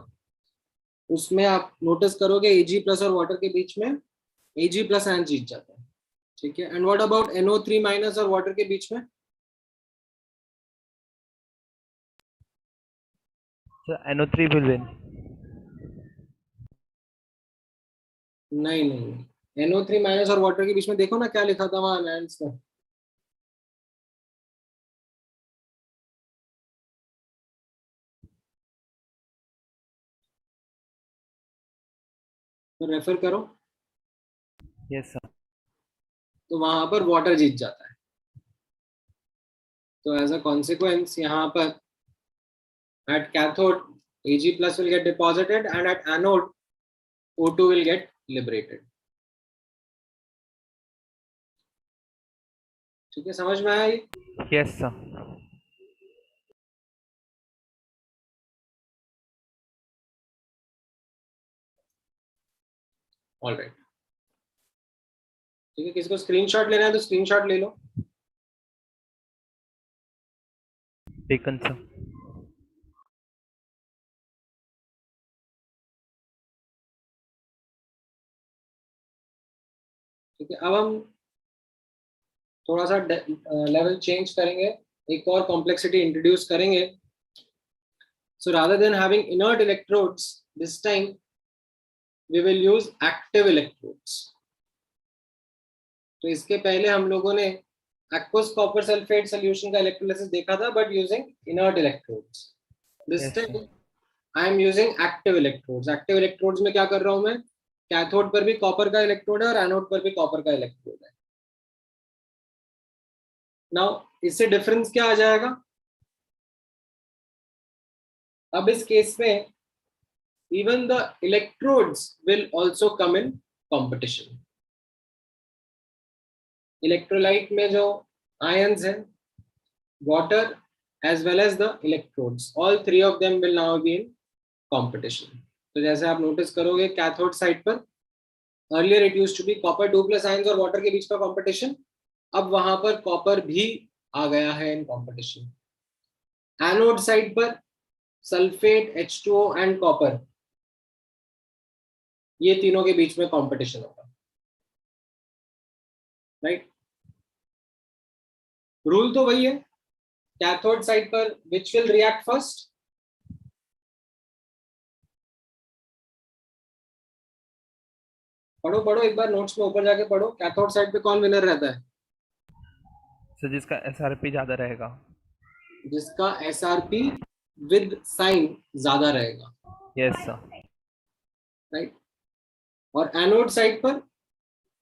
उसमें आप नोटिस करोगे Ag+ और वाटर के बीच में Ag+ आयन जीत जाता है। ठीक है, एंड व्हाट अबाउट NO3- और वाटर के बीच में? Sir NO3 will win. नहीं नहीं, NO3- और वाटर के बीच में देखो ना क्या लिखा था वहां एनायंस में। तो रेफर करो, यस सर। तो वहां पर वाटर जीत जाता है। तो एज अ कॉन्सिक्वेंस यहाँ पर at cathode Ag+ will get deposited and at anode O2 will get liberated। ठीक है, समझ में आया ये? Yes sir. ऑल राइट, ठीक है, किसी को स्क्रीनशॉट लेना है तो स्क्रीनशॉट ले लो। Taken sir. ठीक है, अब हम थोड़ा सा लेवल चेंज करेंगे, एक और कॉम्प्लेक्सिटी इंट्रोड्यूस करेंगे. So rather than having inert electrodes, this time we will use active electrodes. तो इसके पहले हम लोगों ने aqueous copper sulfate solution का electrolysis देखा था, but using inert electrodes. This Yes, time sir. I am using active electrodes. Active electrodes में क्या कर रहा हूं मैं, कैथोड पर भी कॉपर का इलेक्ट्रोड है और एनोड पर भी कॉपर का इलेक्ट्रोड है. नाउ इससे डिफरेंस क्या आ जाएगा, अब इस केस में even the electrodes will also come in competition. Electrolyte में जो आयंस हैं, water as well as the electrodes, all three of them will now be in competition. तो जैसे आप नोटिस करोगे कैथोड साइड पर earlier it used to be copper 2 plus ions और water के बीच का competition, अब वहां पर कॉपर भी आ गया है इन competition. एनोड साइड पर सल्फेट H2O एंड कॉपर, ये तीनों के बीच में कंपटीशन होगा, राइट. रूल तो वही है, कैथोड साइड पर विच विल रिएक्ट फर्स्ट, पढ़ो पढ़ो एक बार नोट्स में ऊपर जाके पढ़ो, कैथोड साइड पे कौन विनर रहता है, सर जिसका SRP ज़्यादा रहेगा. जिसका SRP विद साइन ज्यादा रहेगा, यस सर. राइट. और एनोड साइड पर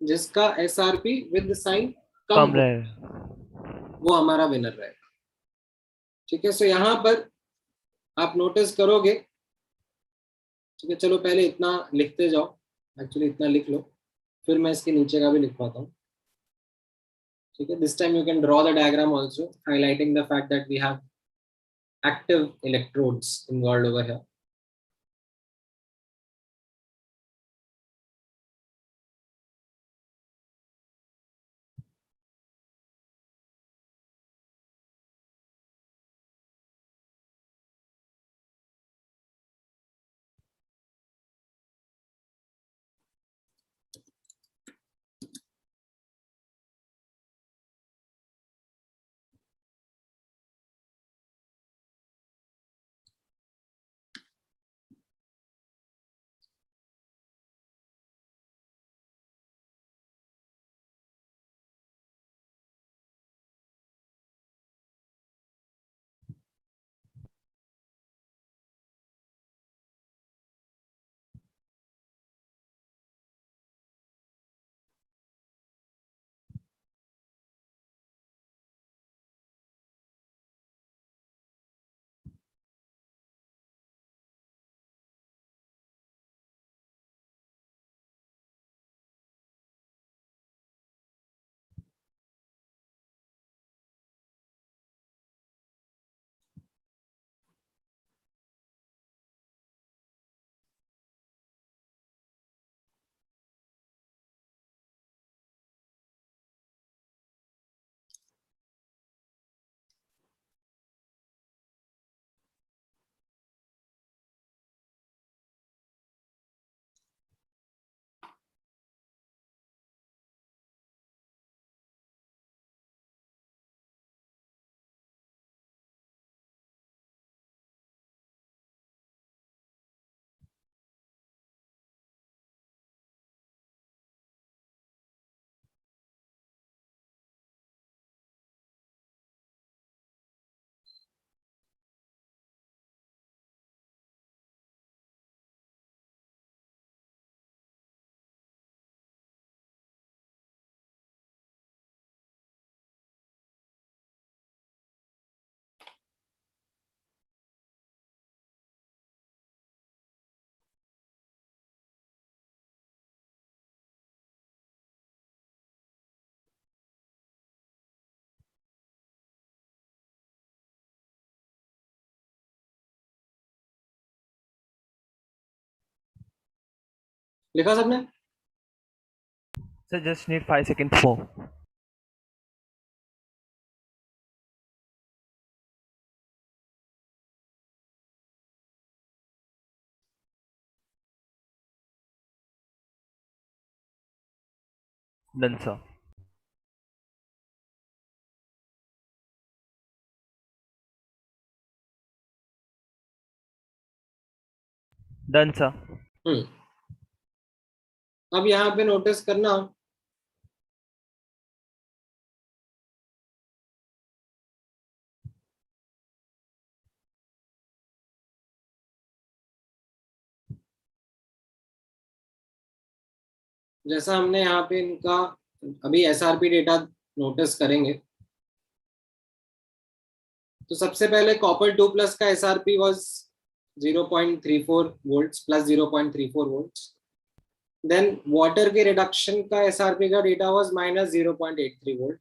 जिसका SRP विद साइन कम कम हो, रहेगा. वो हमारा विनर रहेगा. ठीक है, सो यहाँ पर आप नोटिस करोगे, ठीक है, चलो पहले इतना लिखते जाओ, एक्चुअली इतना लिख लो, फिर मैं इसके नीचे का भी लिखवाता हूँ. ठीक है, this time you can draw the diagram also highlighting the fact that we have active electrodes involved over here. लिखा सबने, sir just need 5 seconds more. Done sir. Done sir. अब यहाँ पे नोटिस करना जैसा हमने यहाँ पे इनका अभी एसआरपी डेटा नोटिस करेंगे। तो सबसे पहले कॉपर 2 प्लस का SRP was 0.34 volts plus 0.34 volts. Then water के रिडक्शन का एसआरपी का डेटा वाज -0.83 वोल्ट।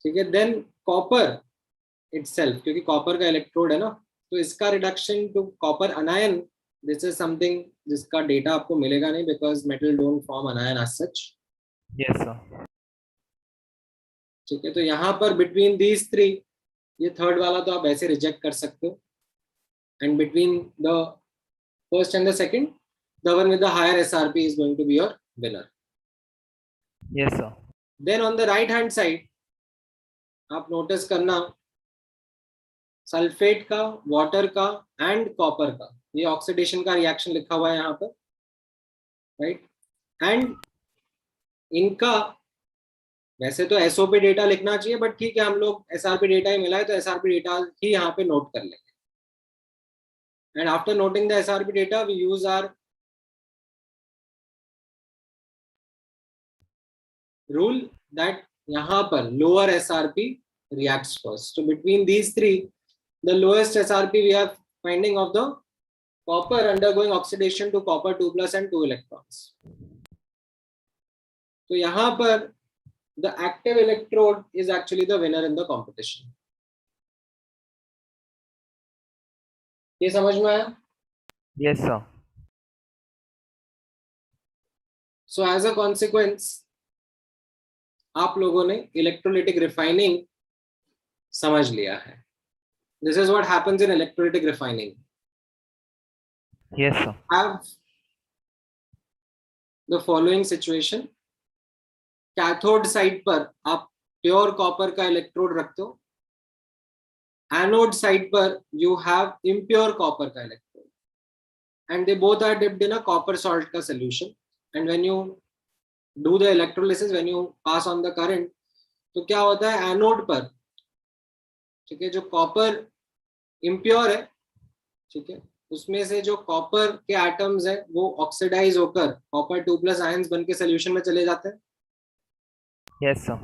ठीक है। देन कॉपर इटसेल्फ, क्योंकि कॉपर का इलेक्ट्रोड है ना, तो इसका reduction to copper anion, this is something जिसका डेटा आपको मिलेगा नहीं because metal don't form anion as such. Yes sir. ठीक है। तो यहाँ पर बिटवीन दीज थ्री, ये थर्ड वाला तो आप ऐसे रिजेक्ट कर सकते हो, and between the first and the second, the one with the higher SRP is going to be your winner. Yes sir. Then on the right hand side आप notice करना सल्फेट का, वाटर का and copper का, ये oxidation का reaction लिखा हुआ है यहाँ पर, राइट। एंड इनका वैसे तो एसओपी डेटा लिखना चाहिए, बट ठीक है, हम लोग एसआरपी डेटा ही मिला है तो एसआरपी डेटा ही यहाँ पे नोट कर लेंगे। And after noting the SRP data we use our rule that यहाँ पर lower SRP reacts first. So between these three, the lowest SRP we are finding of the copper undergoing oxidation to copper 2 plus and 2 electrons. तो यहाँ पर the active electrode is actually the winner in the competition. ये समझ में आया? Yes sir. So as a consequence, आप लोगों ने इलेक्ट्रोलिटिक रिफाइनिंग समझ लिया है। This is what happens in electrolytic refining. Yes sir. Have the following situation. Cathode side पर आप प्योर कॉपर का इलेक्ट्रोड रखते हो, एनोड साइड पर यू हैव इम्प्योर कॉपर का electrode, and they both are dipped in a copper salt का solution. And when you do the electrolysis, when you pass on the current, तो क्या होता है एनोड पर, ठीक है, जो कॉपर इम्प्योर है, ठीक है, उसमें से जो कॉपर के एटम्स है वो ऑक्सीडाइज होकर कॉपर 2 प्लस आयंस बन के सोल्यूशन में चले जाते हैं। Yes sir.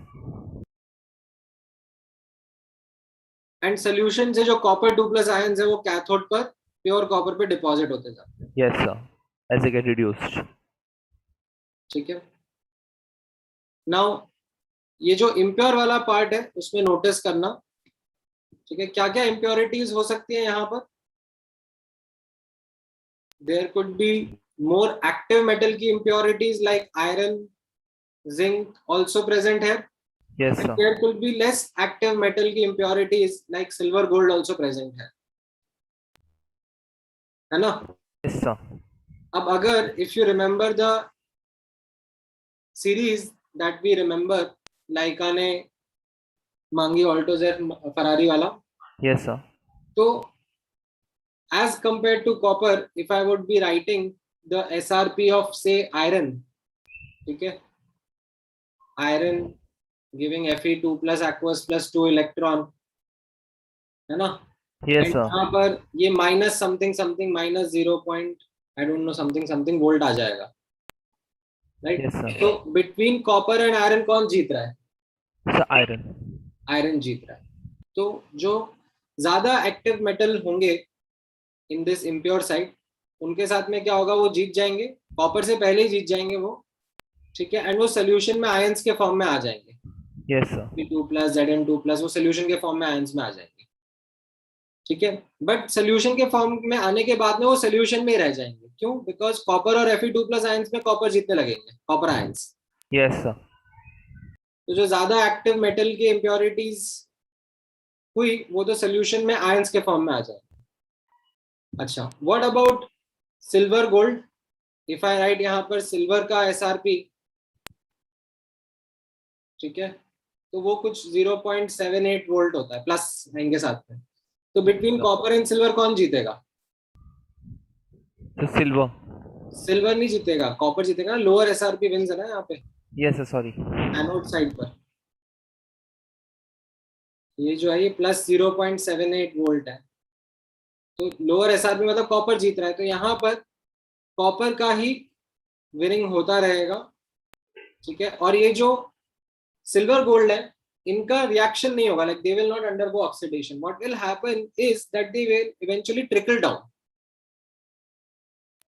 एंड सोल्यूशन से जो कॉपर 2 प्लस आयंस है वो कैथोड पर प्योर कॉपर पे डिपॉजिट होते जाते हैं। Yes sir. As they get reduced. ठीक है। नाउ ये जो इम्प्योर वाला पार्ट है उसमें नोटिस करना, ठीक है, क्या क्या इम्प्योरिटीज हो सकती है यहाँ पर। There could be more active metal की impurities like iron, zinc also present है। Yes sir. There could be less active metal की impurities like silver, gold also present है ना। Yes sir. अब अगर if you remember the series that we remember, लाइका ने मांगी ऑल्टोजेर फरारी वाला। Yes sir. तो as compared to copper, if I would be writing the SRP of say iron, ठीक है, iron giving Fe2 plus aqueous plus 2 electron, है ना। Yes And sir. यहाँ पर ये minus something something minus 0 point I don't know something something volt आ जाएगा, right. Yes sir. तो बिटवीन कॉपर एंड आयरन कौन जीत रहा है? Sir, iron. आयरन जीत रहा है। तो जो ज्यादा एक्टिव मेटल होंगे इन दिस इम्प्योर साइड, उनके साथ में क्या होगा, वो जीत जाएंगे, कॉपर से पहले ही जीत जाएंगे वो, ठीक है। एंड वो सोल्यूशन में आयंस के फॉर्म में आ जाएंगे। Yes sir. Fe2 plus Zn2 plus वो सोल्यूशन के फॉर्म में आयंस में आ जाएंगे, ठीक है। बट सोल्यूशन के फॉर्म में आने के बाद में वो सोल्यूशन में ही रह जाएंगे। क्यों? बिकॉज कॉपर और Fe2 प्लस आयंस में कॉपर जीतने लगेंगे, कॉपर आयंस। Yes sir. तो जो ज्यादा एक्टिव मेटल की इम्प्योरिटीज हुई वो तो सोल्यूशन में आयंस के फॉर्म में आ जाएंगे। अच्छा, what about silver, gold? If I right यहाँ पर सिल्वर का एसआरपी, ठीक है, तो वो कुछ 0.78 वोल्ट होता है प्लस 9 के साथ में। तो बिटवीन कॉपर एंड सिल्वर कौन जीतेगा? Sir silver. सिल्वर नहीं जीतेगा, कॉपर जीतेगा। लोअर एसआरपी विंस है ना यहाँ पे yes sir sorry. Anode side पर। ये जो है ये +0.78 वोल्ट है, तो लोअर एसआरपी मतलब कॉपर जीत रहा है, तो यहाँ पर कॉपर का ही विनिंग होता रहेगा, ठीक है। और ये जो सिल्वर गोल्ड है इनका रिएक्शन नहीं होगा, like they will not undergo oxidation. What will happen is that they will eventually trickle down,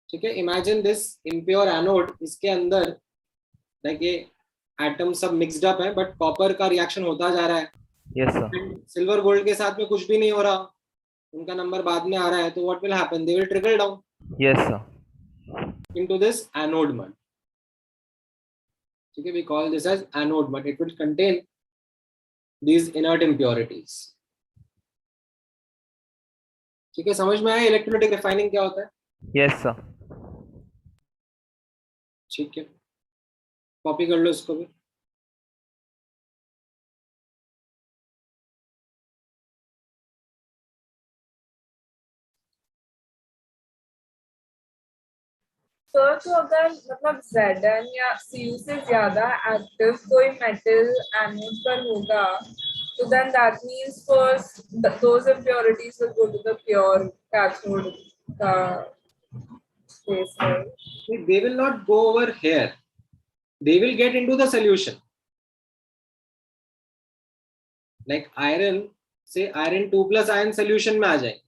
ठीक है। इमेजिन दिस इम्प्योर एनोड, इसके अंदर लाइक ये एटम सब मिक्स्ड अप है, बट कॉपर का रिएक्शन होता जा रहा है, यस सर। सिल्वर गोल्ड के साथ में कुछ भी नहीं हो रहा, उनका नंबर बाद में आ रहा है, तो what will happen, they will trickle down yes sir. into this anode mud, ठीक है। we call this as anode mud, it will contain these inert impurities, ठीक है। समझ में आया इलेक्ट्रोलाइटिक रिफाइनिंग क्या होता है? Yes sir. ठीक है, कॉपी कर लो इसको भी। सर तो अगर मतलब Zn या Cu से ज्यादा एक्टिव कोई मेटल एनोड पर होगा, तो then that means first those impurities will go to the pure cathode का space, right? they will not go over here, they will get into the solution, like iron से iron 2+ ion solution में आ जाएंगे,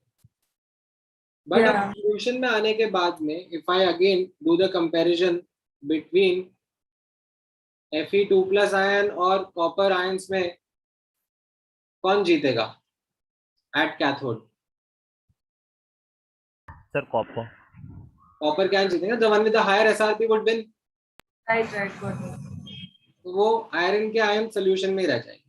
but Yeah. Solution में आने के बाद में if I again do the comparison between Fe2+ ion और copper ions में कौन जीतेगा at cathode? Sir copper. Copper क्या जीतेगा, the one with the higher SRP would win, Right, got it. तो वो आयरन के आयन सोल्यूशन में ही रह जाएंगे।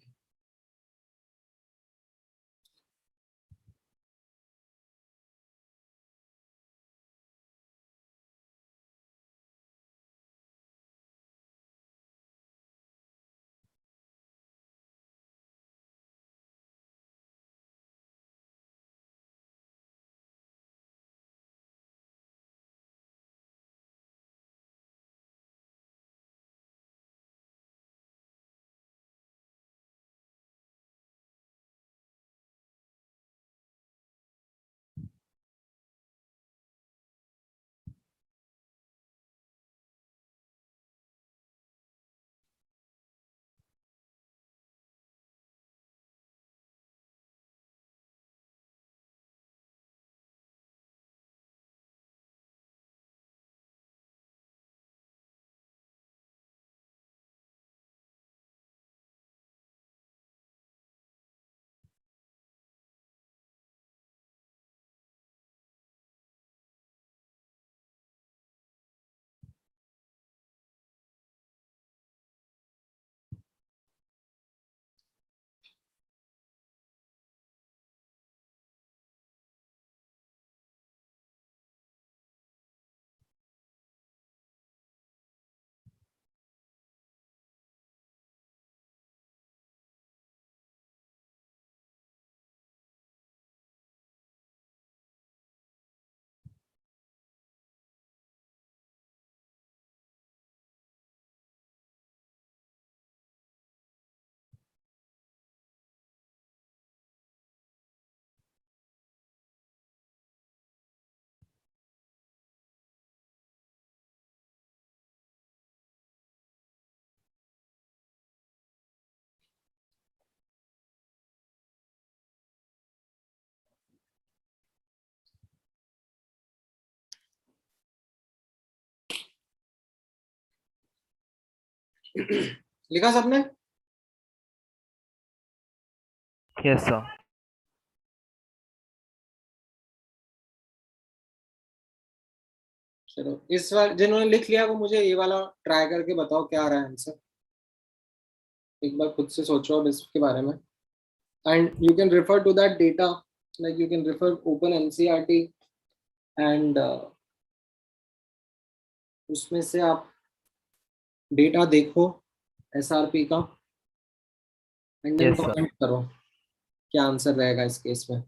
लिखा सबने? Yes sir. चलो इस बार जिन्होंने लिख लिया वो मुझे ये वाला ट्राई करके बताओ क्या आ रहा है आंसर, एक बार खुद से सोचो अब इसके बारे में, and you can refer to that data, like you can refer open NCERT and उसमें से आप डेटा देखो एसआरपी का, and then yes sir. Comment करो क्या आंसर रहेगा इस केस में।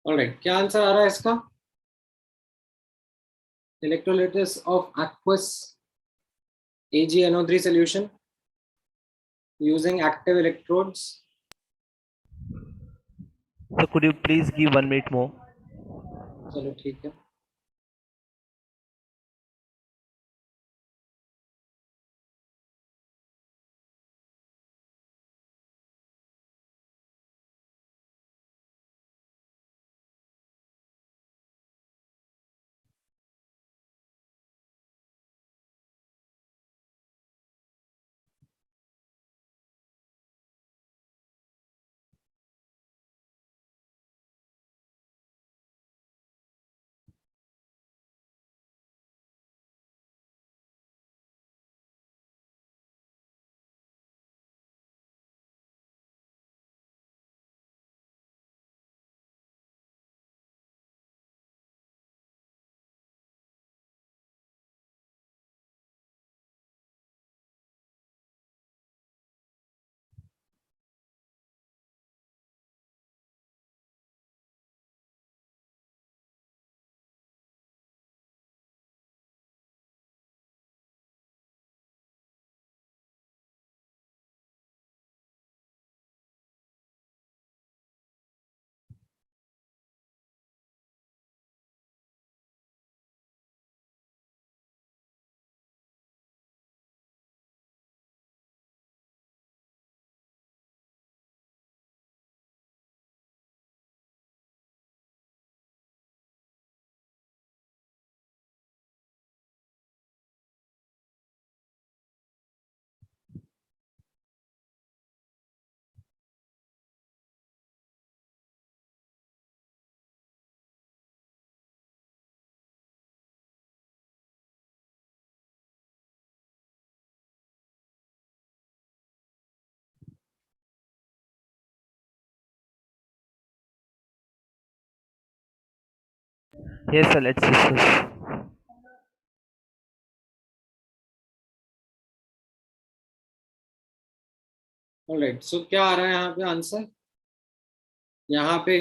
ऑलराइट, क्या आंसर आ रहा है इसका? Electrolysis of aqueous AgNO3 solution using active electrodes. So could you please give 1 minute more? चलो ठीक है. Yes, sir. Let's discuss. Alright, so क्या आ रहा है यहाँ पे आंसर? यहाँ पे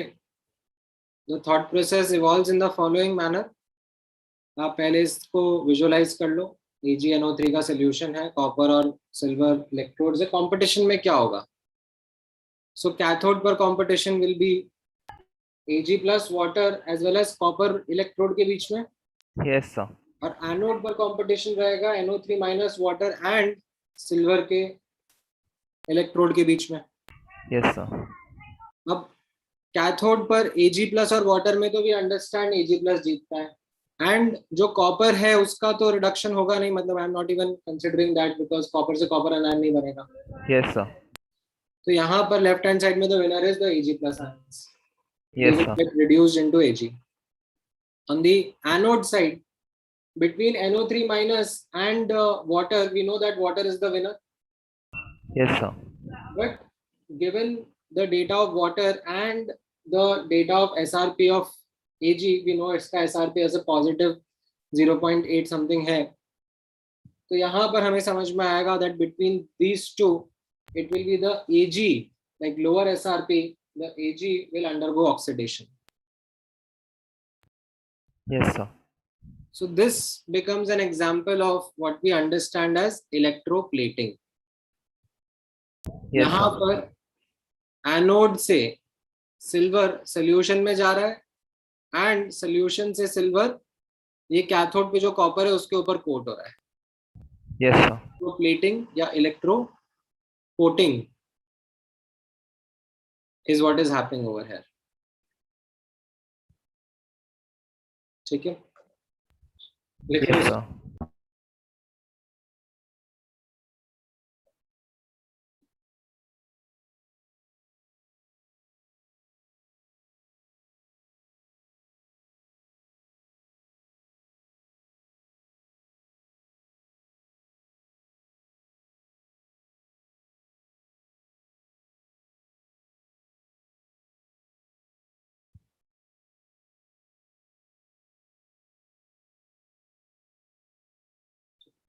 the thought process evolves in the following manner. आप पहले इसको विजुअलाइज कर लो. AgNO3 का सोल्यूशन है, कॉपर और सिल्वर इलेक्ट्रोड्स है. कंपटीशन में क्या होगा? सो कैथोड पर competition will be Ag plus water as well as copper electrode के बीच में. Yes, sir. और एनोड पर कंपटीशन रहेगा NO3 minus water and silver के इलेक्ट्रोड के बीच में. Yes, sir. अब कैथोड पर Ag प्लस और वाटर में तो भी अंडरस्टैंड Ag प्लस जीतता है. एंड जो कॉपर है उसका तो रिडक्शन होगा नहीं, मतलब I am not even considering that because copper से कॉपर आयन नहीं बनेगा. Yes, sir. तो यहाँ पर लेफ्ट हैंड साइड में the winner is the Ag plus ions. Yes, They will sir. get reduced into Ag. On the anode side, between NO3 minus and water, we know that water is the winner. Yes, sir. But given the data of water and the data of SRP of Ag, we know इसका SRP as a positive 0.8 something है. तो यहाँ पर हमें समझ में आएगा that between these two, it will be the Ag, like lower SRP, the Ag will undergo oxidation. Yes, sir. So this becomes an example of what we understand as electroplating. Yes, यहाँ sir. पर anode से silver solution में जा रहा है and solution से silver ये cathode पे जो कॉपर है उसके ऊपर कोट हो रहा है. Yes, sir. इलेक्ट्रोप्लेटिंग या electro coating is what is happening over here. ठीक है, लिख लो. Yes, sir.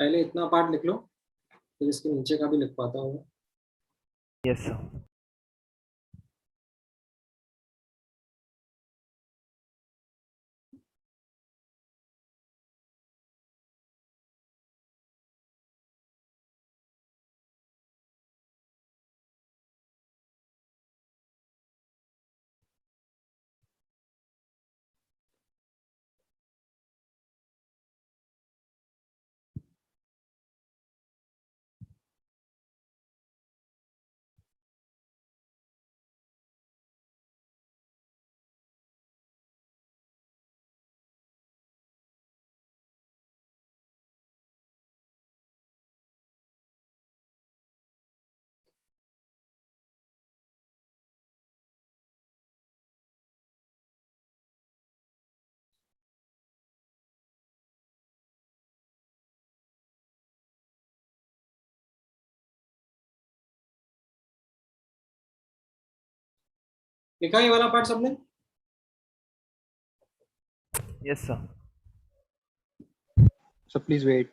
पहले इतना पार्ट लिख लो, फिर इसके नीचे का भी लिख पाता हूँ. Yes, sir. लिखा ये वाला पार्ट सबने? Yes sir. So please wait.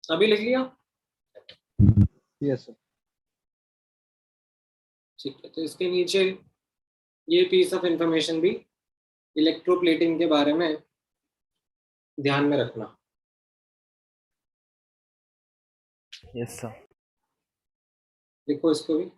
अभी लिख लिया? Yes, sir. ठीक है, तो इसके नीचे ये पीस ऑफ इंफॉर्मेशन भी इलेक्ट्रोप्लेटिंग के बारे में ध्यान में रखना. Yes sir. लिखो इसको भी.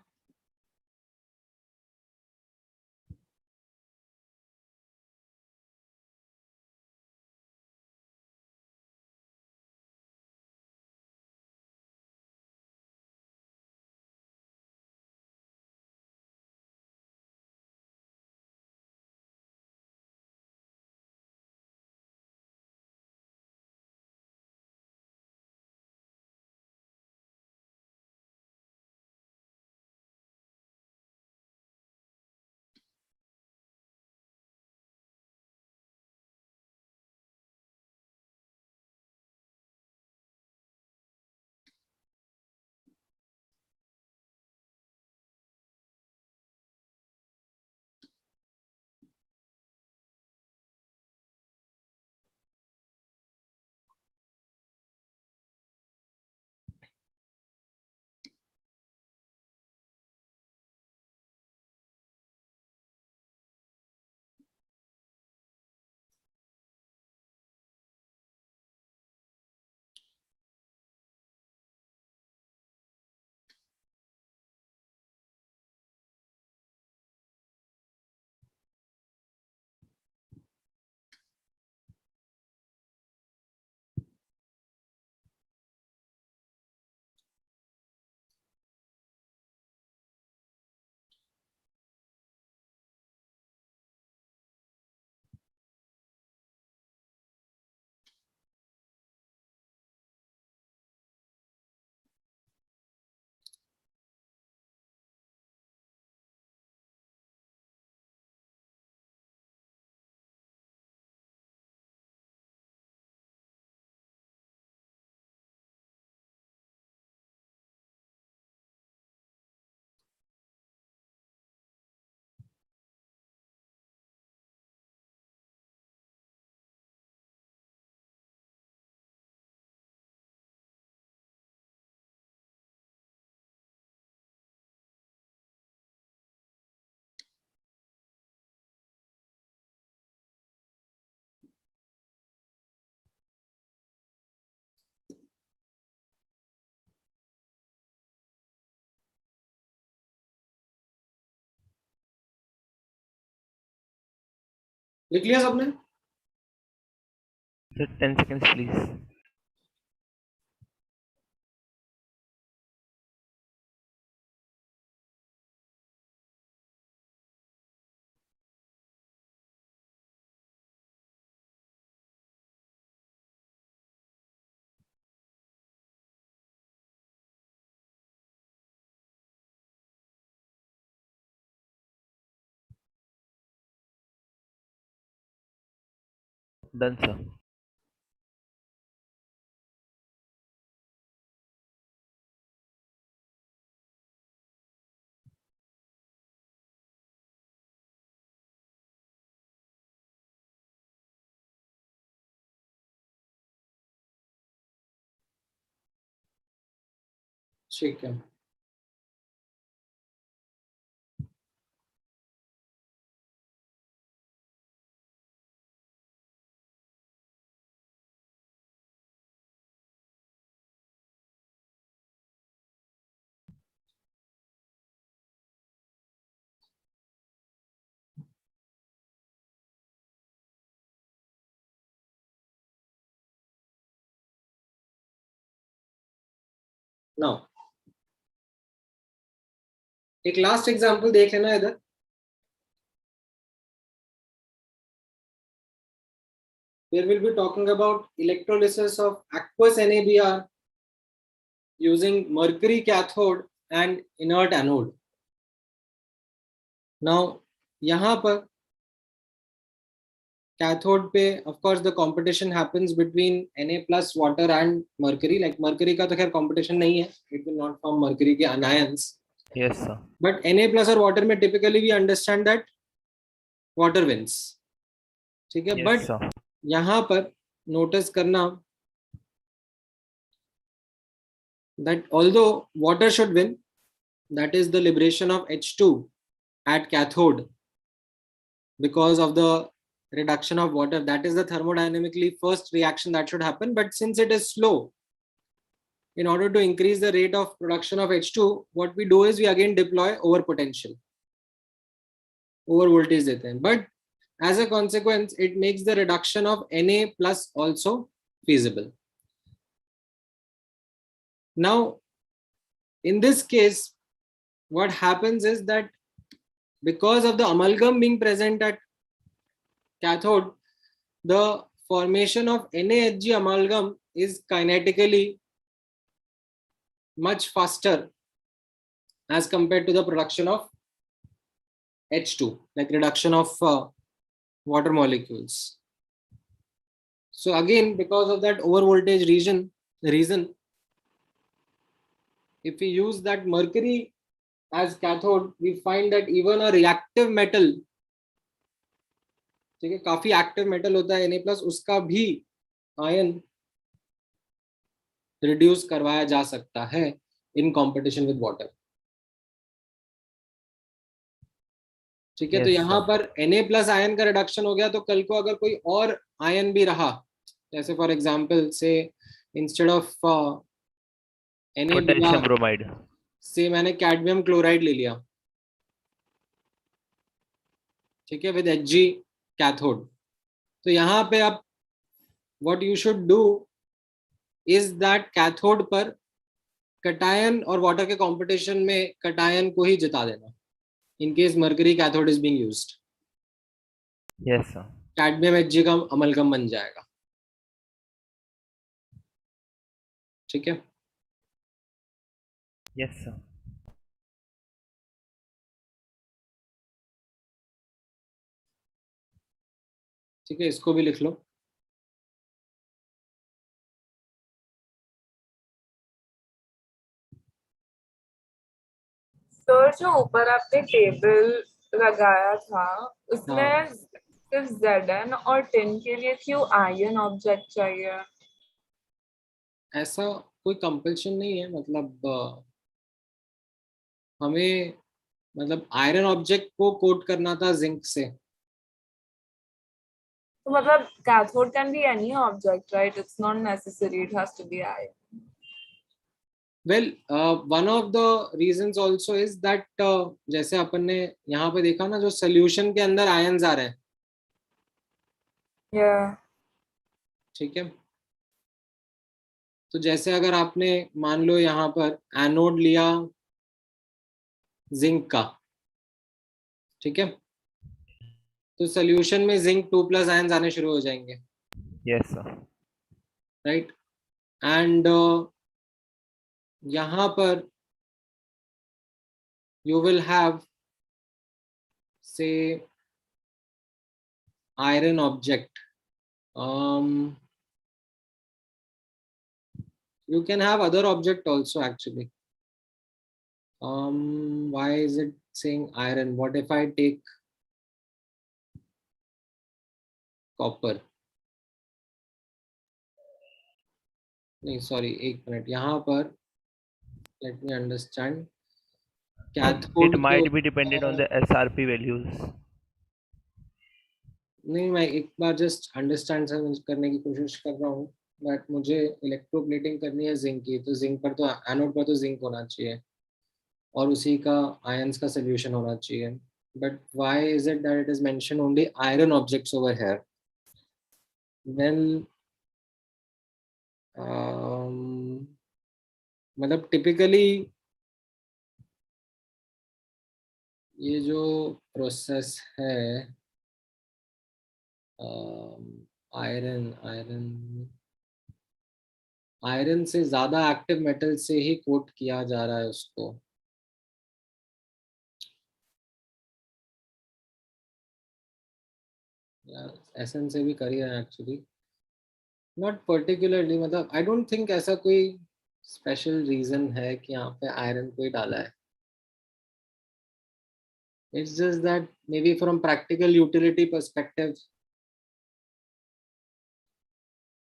लिख लिया सबने? Sir 10 seconds please. Done sir. ठीक है. नाउ एक लास्ट एग्जांपल देख लेना इधर. Here we'll be talking about electrolysis of aqueous NaBr using mercury cathode and inert anode. Now, यहाँ पर cathode पे of course the competition happens between Na plus water and mercury. Like mercury का तो खैर competition नहीं है, it will not form mercury के anions. Yes, sir. But Na plus और water में typically we understand that water wins. ठीक है, Yes, but sir. यहाँ पर notice करना that although water should win, that is the liberation of H2 at cathode because of the reduction of water. That is the thermodynamically first reaction that should happen. But since it is slow, in order to increase the rate of production of H2, what we do is we again deploy over potential, over voltage dete hain. But as a consequence, it makes the reduction of Na plus also feasible. Now, in this case, what happens is that because of the amalgam being present at cathode, the formation of NaHg amalgam is kinetically much faster as compared to the production of H2, like reduction of water molecules. So again, because of that over voltage reason, if we use that mercury as cathode, we find that even a reactive metal, ठीक है, काफी active metal होता है Na+, उसका भी ion reduce करवाया जा सकता है इन कंपटीशन विद वाटर. ठीक है, तो Yes, यहाँ sir. पर Na+ आयन का रिडक्शन हो गया, तो कल को अगर कोई और आयन भी रहा, जैसे फॉर एग्जांपल से इंस्टेड ऑफ Potassium bromide. से मैंने कैडमियम क्लोराइड ले लिया, ठीक है, विद Hg कैथोड. तो यहाँ पे आप what you should do is that cathode पर कटायन और वाटर के कंपटीशन में कटायन को ही जिता देना. In case mercury cathode is being used, Yes, sir. Cadmium Hg का अमलगम बन जाएगा. ठीक है, Yes, sir. ठीक है, इसको भी लिख लो. सर जो ऊपर आपने टेबल लगाया था उसमें सिर्फ Zn और टिन के लिए क्यों आयन ऑब्जेक्ट चाहिए? ऐसा कोई कंपल्शन नहीं है, मतलब हमें मतलब आयरन ऑब्जेक्ट को कोट करना था जिंक से. तो मतलब cathode can be any object, right? It's not necessary it has to be ion. Well one of the reasons also is that जैसे अपन ने यहाँ पे देखा ना, जो सोल्यूशन के अंदर आयंस आ रहे हैं, या ठीक है, तो जैसे अगर आपने मान लो यहाँ पर एनोड लिया जिंक का, ठीक है, तो सोल्यूशन में जिंक 2+ आयंस आने शुरू हो जाएंगे. Yes, sir. राइट, एंड यहाँ पर you will have say iron object. You can have other object also actually. Why is it saying iron? What if I take copper? नहीं sorry, एक minute, यहाँ पर let me understand. It might be dependent on the SRP values. नहीं, मैं एक बार just understand करने की कोशिश कर रहा हूँ. बट मुझे इलेक्ट्रोप्लेटिंग करनी है जिंक की, तो जिंक पर तो एनोड पर तो जिंक होना चाहिए और उसी का आयंस का सोल्यूशन होना चाहिए. But why is it that it is mention only iron objects over here? Well मतलब टिपिकली ये जो प्रोसेस है, आयरन आयरन आयरन से ज्यादा एक्टिव मेटल से ही कोट किया जा रहा है उसको। एसएन से भी करी है एक्चुअली, नॉट पर्टिकुलरली, मतलब आई डोंट थिंक ऐसा कोई स्पेशल रीजन है कि यहाँ पे आयरन को ही डाला है। It's just that may be from practical utility perspective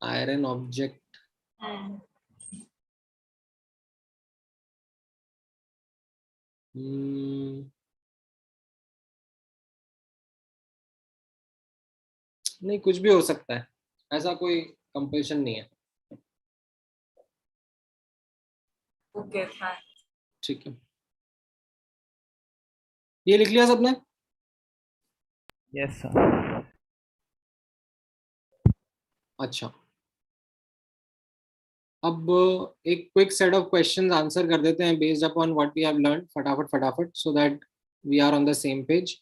iron object नहीं, कुछ भी हो सकता है, ऐसा कोई कंपल्शन नहीं है। Okay thanks. ठीक है, ये लिख लिया सबने? Yes sir. अच्छा, अब एक quick set of questions answer कर देते हैं based upon what we have learn, फटाफट फटाफट, so that we are on the same page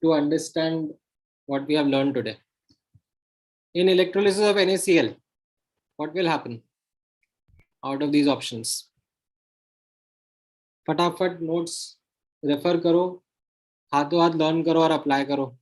to understand what we have learn today. In electrolysis of NaCl, what will happen out of these options? फटाफट notes refer करो, हाथों हाथ learn करो और apply करो।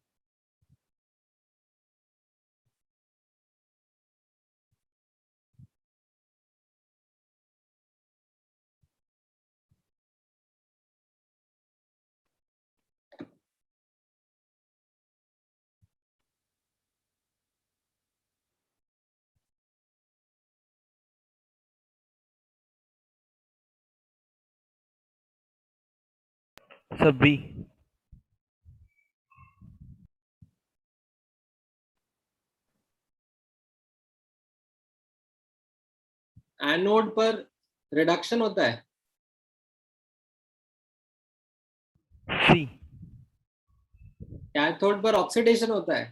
Sir B. Anode पर reduction होता है, सी। कैथोड पर ऑक्सीडेशन होता है।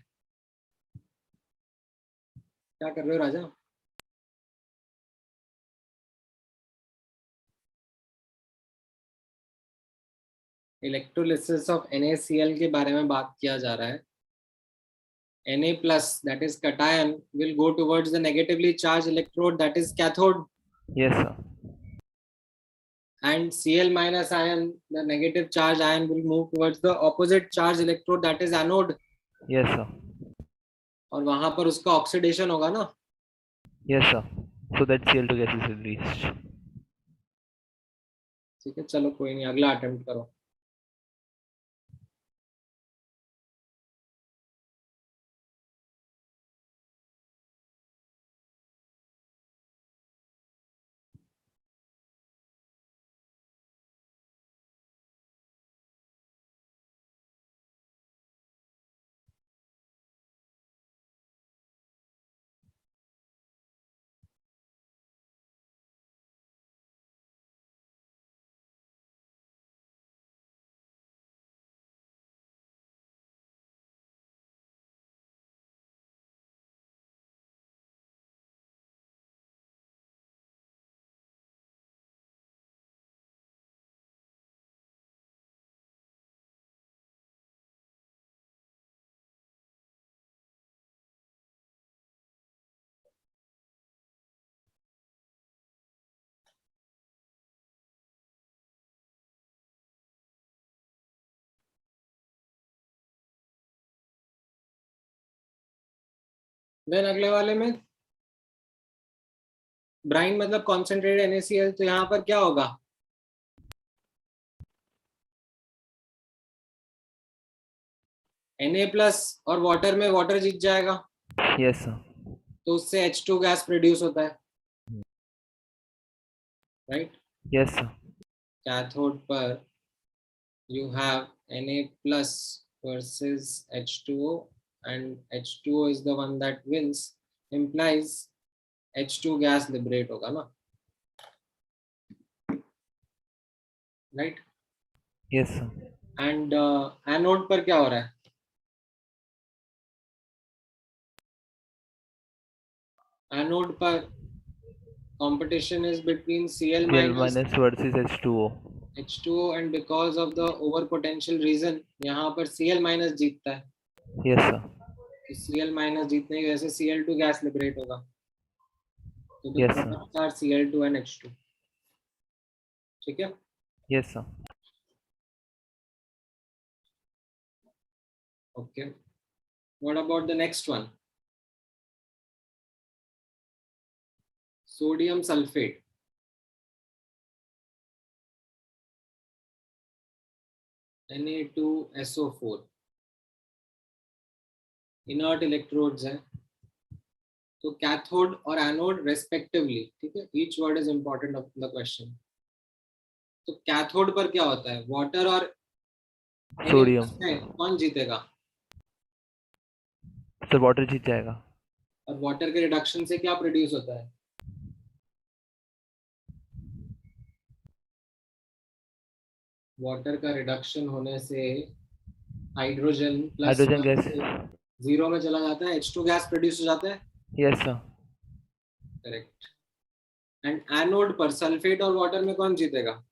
क्या कर रहे हो राजा? इलेक्ट्रोलिसिस ऑफ NaCl के बारे में बात किया जा रहा है। Na plus, that is cation, will go towards the negatively charged electrode, that is cathode, yes sir. and Cl minus ion, the negative charge ion, will move towards the opposite charge electrode, that is anode, yes sir. और वहां पर उसका oxidation होगा ना। Yes sir, so that Cl2 gas is released. ठीक है, चलो कोई नहीं, अगला अटेम्प्ट करो। देन अगले वाले में ब्राइन मतलब कॉन्सेंट्रेटेड NaCl, तो यहाँ पर क्या होगा? Na प्लस और वाटर में वाटर जीत जाएगा, यस सर। तो उससे H2 गैस प्रोड्यूस होता है, राइट? Yes sir. कैथोड पर you have Na plus versus H2O, and H2O is the one that wins, implies H2 gas liberate होगा ना, right? Yes sir. And anode पर क्या हो रहा है? एनोड पर competition is between Cl Cl minus minus versus H2O. H2O, and because of the over potential reason यहाँ पर Cl minus जीतता है. Yes sir. Cl minus जीतने की वजह से Cl2 गैस लिबरेट होगा. तो the Yes, sir. products are Cl2 and H2. ठीक है. Yes sir. Okay. What about the next one? Sodium sulfate. Na2SO4. Inert electrodes है. तो कैथोड और एनोड रेस्पेक्टिवली. ठीक है. Each word is important of the question. तो cathode पर क्या होता है? वाटर और सोडियम. कौन जीतेगा? सर वाटर जीत जाएगा. और वाटर के रिडक्शन से क्या प्रोड्यूस होता है? वाटर का रिडक्शन होने से hydrogen plus hydrogen gas. Zero में चला जाता है. H2 गैस प्रोड्यूस हो जाता है. Yes sir. Correct. And anode पर सल्फेट और वाटर में कौन जीतेगा?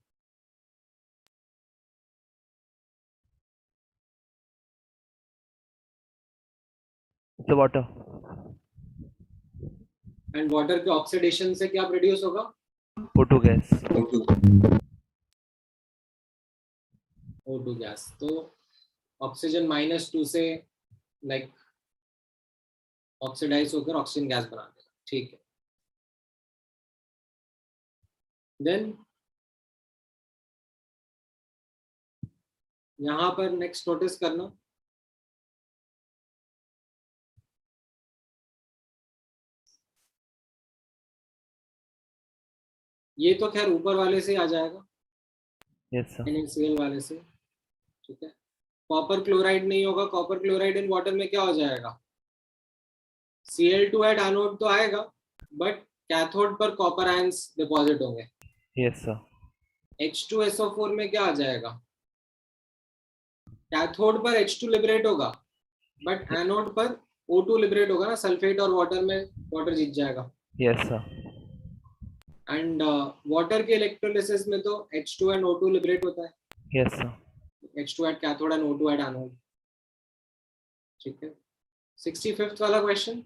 Sir water. एंड वाटर के ऑक्सीडेशन से क्या प्रोड्यूस होगा? O2 gas. O2 gas. तो ऑक्सीजन -2 से लाइक ऑक्सीडाइज होकर ऑक्सीजन गैस बना देगा. ठीक है. देन यहां पर नेक्स्ट नोटिस करना, ये तो खैर ऊपर वाले से आ जाएगा. Yes sir. NaCl वाले से. ठीक है. कॉपर क्लोराइड नहीं होगा. कॉपर क्लोराइड इन वाटर में क्या हो जाएगा? Cl2 एट एनोड तो आएगा, बट कैथोड पर कॉपर आयंस डिपॉजिट होंगे. Yes sir. H2SO4 में क्या आ जाएगा? कैथोड पर H2 लिबरेट होगा, बट एनोड पर O2 लिबरेट होगा ना. सल्फेट और वाटर में वाटर जीत जाएगा. Yes sir. एंड वाटर के इलेक्ट्रोलिसिस में तो H2 एंड O2 लिबरेट होता है. Yes sir. H2 eight cathode and O2 at anode. ठीक है. 65th वाला question.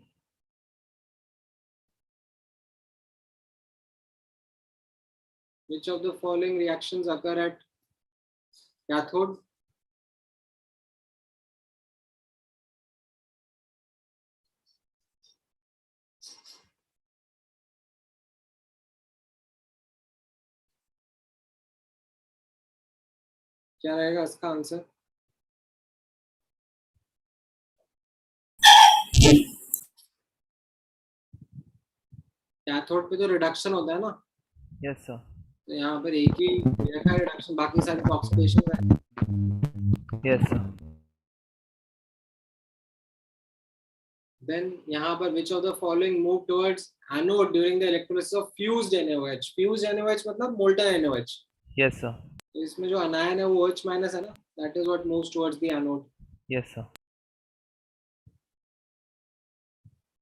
Which of the following reactions occur at cathode? क्या रहेगा इसका आंसर? कैथोड पे तो रिडक्शन होता है ना. Yes sir. तो यहाँ पर एक ही रखा है रिडक्शन, बाकी सारे तो ऑक्सीडेशन है. Yes sir. Then यहाँ पर which of the following move towards anode during the electrolysis of fused NaOH? Fused NaOH मतलब molten NaOH. Yes sir. तो इसमें जो अनायन है वो OH माइनस है ना. That is what moves towards the anode. Yes sir.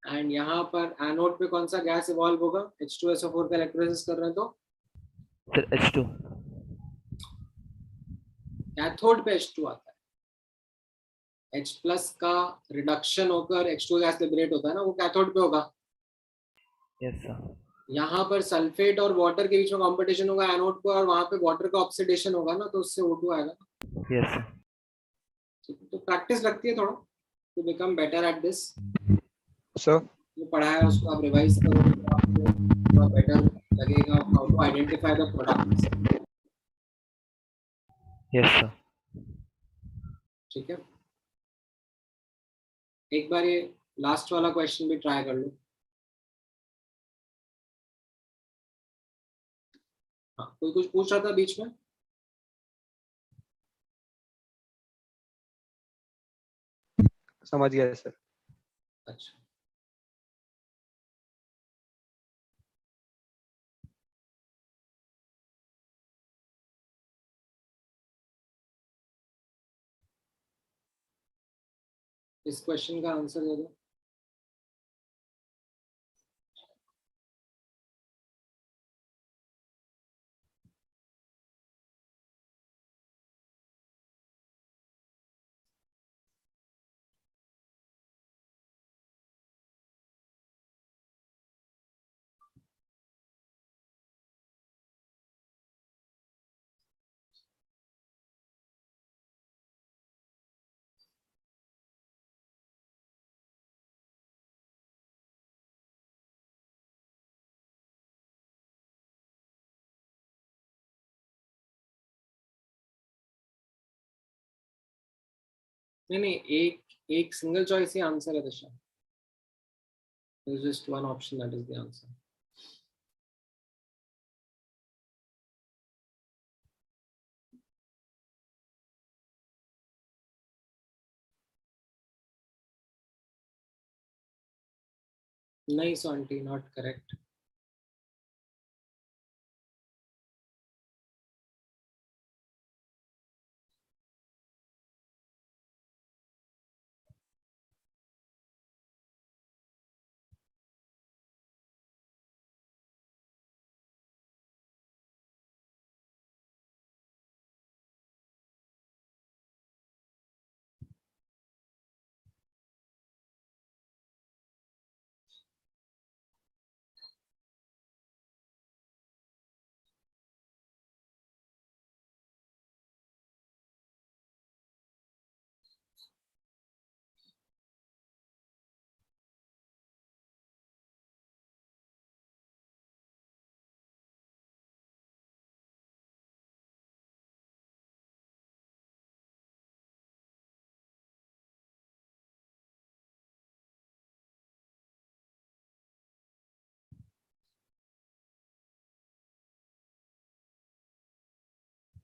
And यहाँ पर एनोड पे कौन सा गैस इवॉल्व होगा? H2SO4 का इलेक्ट्रोलिसिस कर रहे हैं तो सर H2. कैथोड पे H2 आता है. H प्लस का रिडक्शन होकर H2 गैस लिबरेट होता है ना, वो कैथोड पे होगा. Yes sir. यहाँ पर सल्फेट और वाटर के बीच में कंपटीशन होगा एनोड पर, और वहां पे वाटर का ऑक्सीडेशन होगा ना, तो उससे O2 आएगा. Yes sir. तो प्रैक्टिस लगती है थोड़ा to become better at this. Sir, जो पढ़ा है उसको आप रिवाइज करो तो आपको थोड़ा बेटर लगेगा. How to identify the products. Yes sir. ठीक है. एक बार ये लास्ट वाला क्वेश्चन भी ट्राई कर लो. हाँ, कोई कुछ पूछ रहा था बीच में? समझ गया सर. अच्छा. इस क्वेश्चन का आंसर दे दो. नहीं, एक सिंगल चॉइस ही आंसर है दिशा. There is just one option that is the answer. Nice, auntie, not correct.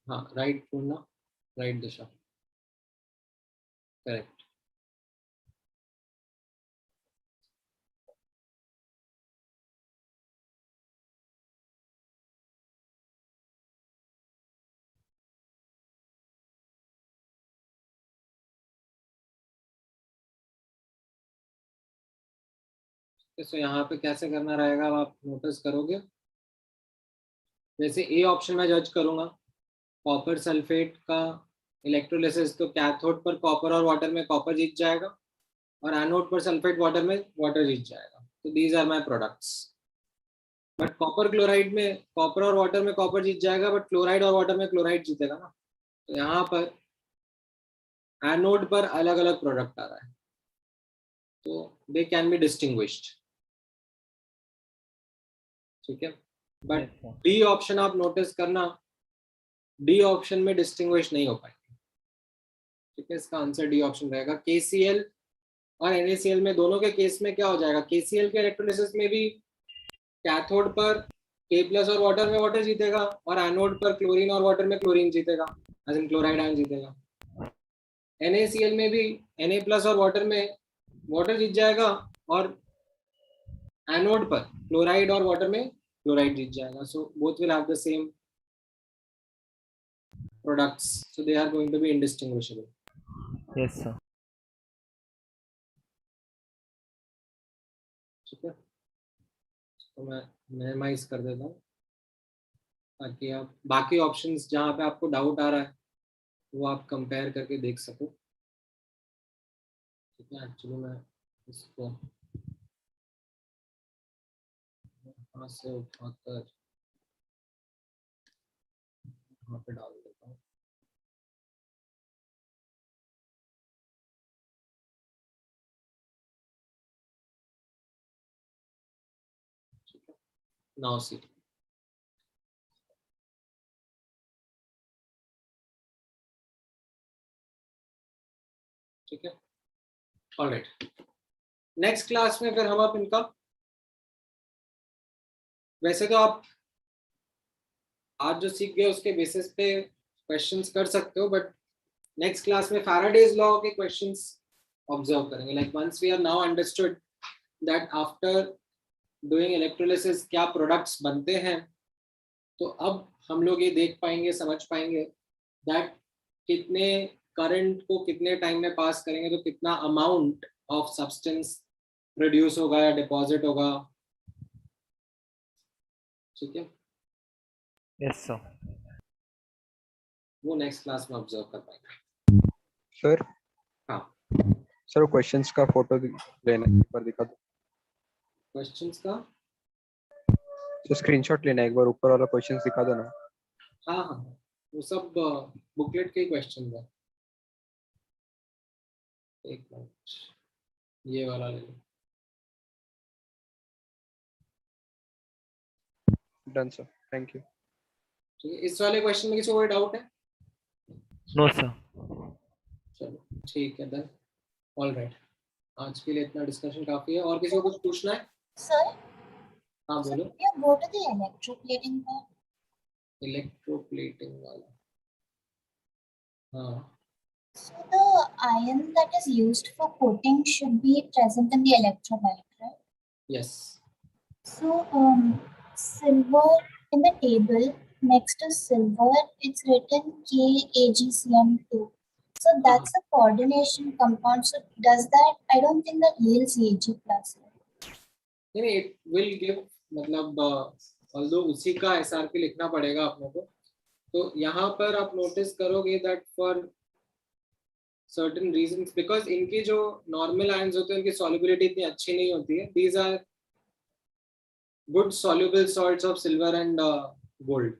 हाँ, right पूर्णा, right दिशा, correct. तो यहाँ पे कैसे करना रहेगा अब आप नोटिस करोगे. जैसे ए ऑप्शन में जज करूंगा, कॉपर सल्फेट का इलेक्ट्रोलिसिस, तो कैथोड पर कॉपर और वाटर में कॉपर जीत जाएगा और एनोड पर सल्फेट वाटर में वाटर जीत जाएगा. तो these are my products. But copper chloride में कॉपर और वाटर में कॉपर जीत जाएगा, बट क्लोराइड और वाटर में क्लोराइड जीतेगा ना. तो यहाँ पर एनोड पर अलग अलग प्रोडक्ट आ रहा है, तो दे कैन बी डिस्टिंग्विश्ड. ठीक है. But Yes, sir. D option आप नोटिस करना, डी ऑप्शन में डिस्टिंग्विश नहीं हो पाएंगे. ठीक है, इसका आंसर डी ऑप्शन रहेगा. KCl और NaCl में दोनों के केस में क्या हो जाएगा, KCl के इलेक्ट्रोलिसिस में भी कैथोड पर K+ और वाटर में वाटर जीतेगा और एनोड पर क्लोरीन और वाटर में क्लोरीन जीतेगा, एज इन क्लोराइड आयन जीतेगा. NaCl में भी Na+ और वाटर में वाटर जीत जाएगा और एनोड पर क्लोराइड और वाटर में क्लोराइड जीत जाएगा. So both will have the same products, so they are going to be indistinguishable. Yes, sir. ठीक है, तो मैं मिनिमाइज कर देता हूँ ताकि आप बाकी ऑप्शंस जहाँ पे आपको डाउट आ रहा है वो आप कंपेयर करके देख सको. ठीक है, एक्चुअली मैं इसको यहाँ से उठाकर यहाँ पे डाल देता हूँ. Now see. ठीक है, ऑलराइट. नेक्स्ट क्लास में फिर हम आप इनका, वैसे तो आप आज जो सीख गए उसके बेसिस पे क्वेश्चंस कर सकते हो, बट नेक्स्ट क्लास में फैराडेज लॉ के क्वेश्चंस ऑब्जर्व करेंगे. Like once we are now understood that after doing electrolysis क्या प्रोडक्ट्स बनते हैं, तो अब हम लोग ये देख पाएंगे, समझ पाएंगे दैट कितने करंट को कितने टाइम में पास करेंगे तो कितना अमाउंट ऑफ सब्सटेंस प्रोड्यूस होगा या डिपॉजिट होगा. ठीक है, Yes, sir. वो नेक्स्ट क्लास में ऑब्जर्व कर पाएंगे. सर. हाँ सर क्वेश्चंस का फोटो लेना है, एक बार दिखा दो. क्वेश्चंस का तो स्क्रीनशॉट लेना है, एक बार ऊपर वाला क्वेश्चंस दिखा दो ना. हाँ हाँ, वो सब बुकलेट के क्वेश्चन है. एक मिनट, ये वाला ले लो. Done sir, thank you. ठीक है, इस वाले क्वेश्चन में किसी को कोई डाउट है? No, sir. चलो ठीक है देन, ऑल राइट, आज के लिए इतना डिस्कशन काफी है। और किसी को कुछ पूछना है? Sir, हाँ sir, बोलो। you go to the electroplating part. Electroplating वाला, हाँ So the ion that is used for coating should be present in the electrolyte, right? Yes, So silver in the table next to silver, it's written KAgCN2. So that's a coordination compound. So does that? I don't think that yields Ag plus. नहीं it will give, मतलब although उसी का SRP लिखना पड़ेगा अपने को। तो यहाँ पर आप नोटिस करोगे that for certain reasons, because इनकी जो नॉर्मल आयंस होते हैं उनकी सॉल्युबिलिटी इतनी अच्छी नहीं होती है। These are good soluble salts of silver and gold.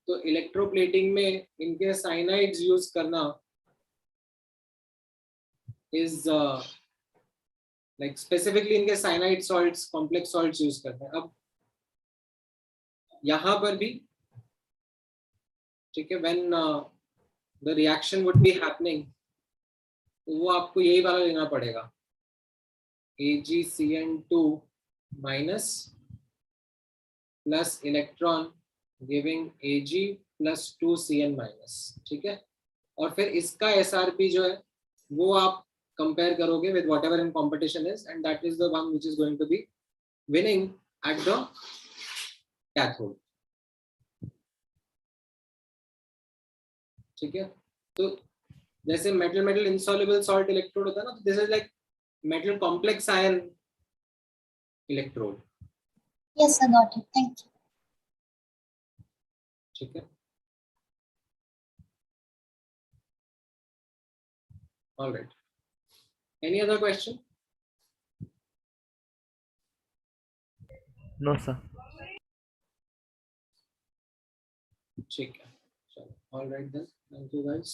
तो इलेक्ट्रोप्लेटिंग में इनके साइनाइड्स यूज करना इज लाइक स्पेसिफिकली इनके cyanide salts, complex salts use करते हैं। अब यहाँ पर भी ठीक है, when the reaction would be happening, तो वो आपको यही वाला लेना पड़ेगा, AgCN2 minus plus electron giving Ag plus 2Cn minus, ठीक है। और फिर इसका SRP जो है वो आप कंपेयर करोगे with whatever in competition is, and that is the one which is going to be winning at the cathode, ठीक है। तो जैसे metal metal insoluble salt electrode होता है ना, तो this is like metal complex ion electrode, Yes, I got it. Thank you. ठीक है। All right, any other question? No sir. ठीक है, चलो all right then, thank you guys.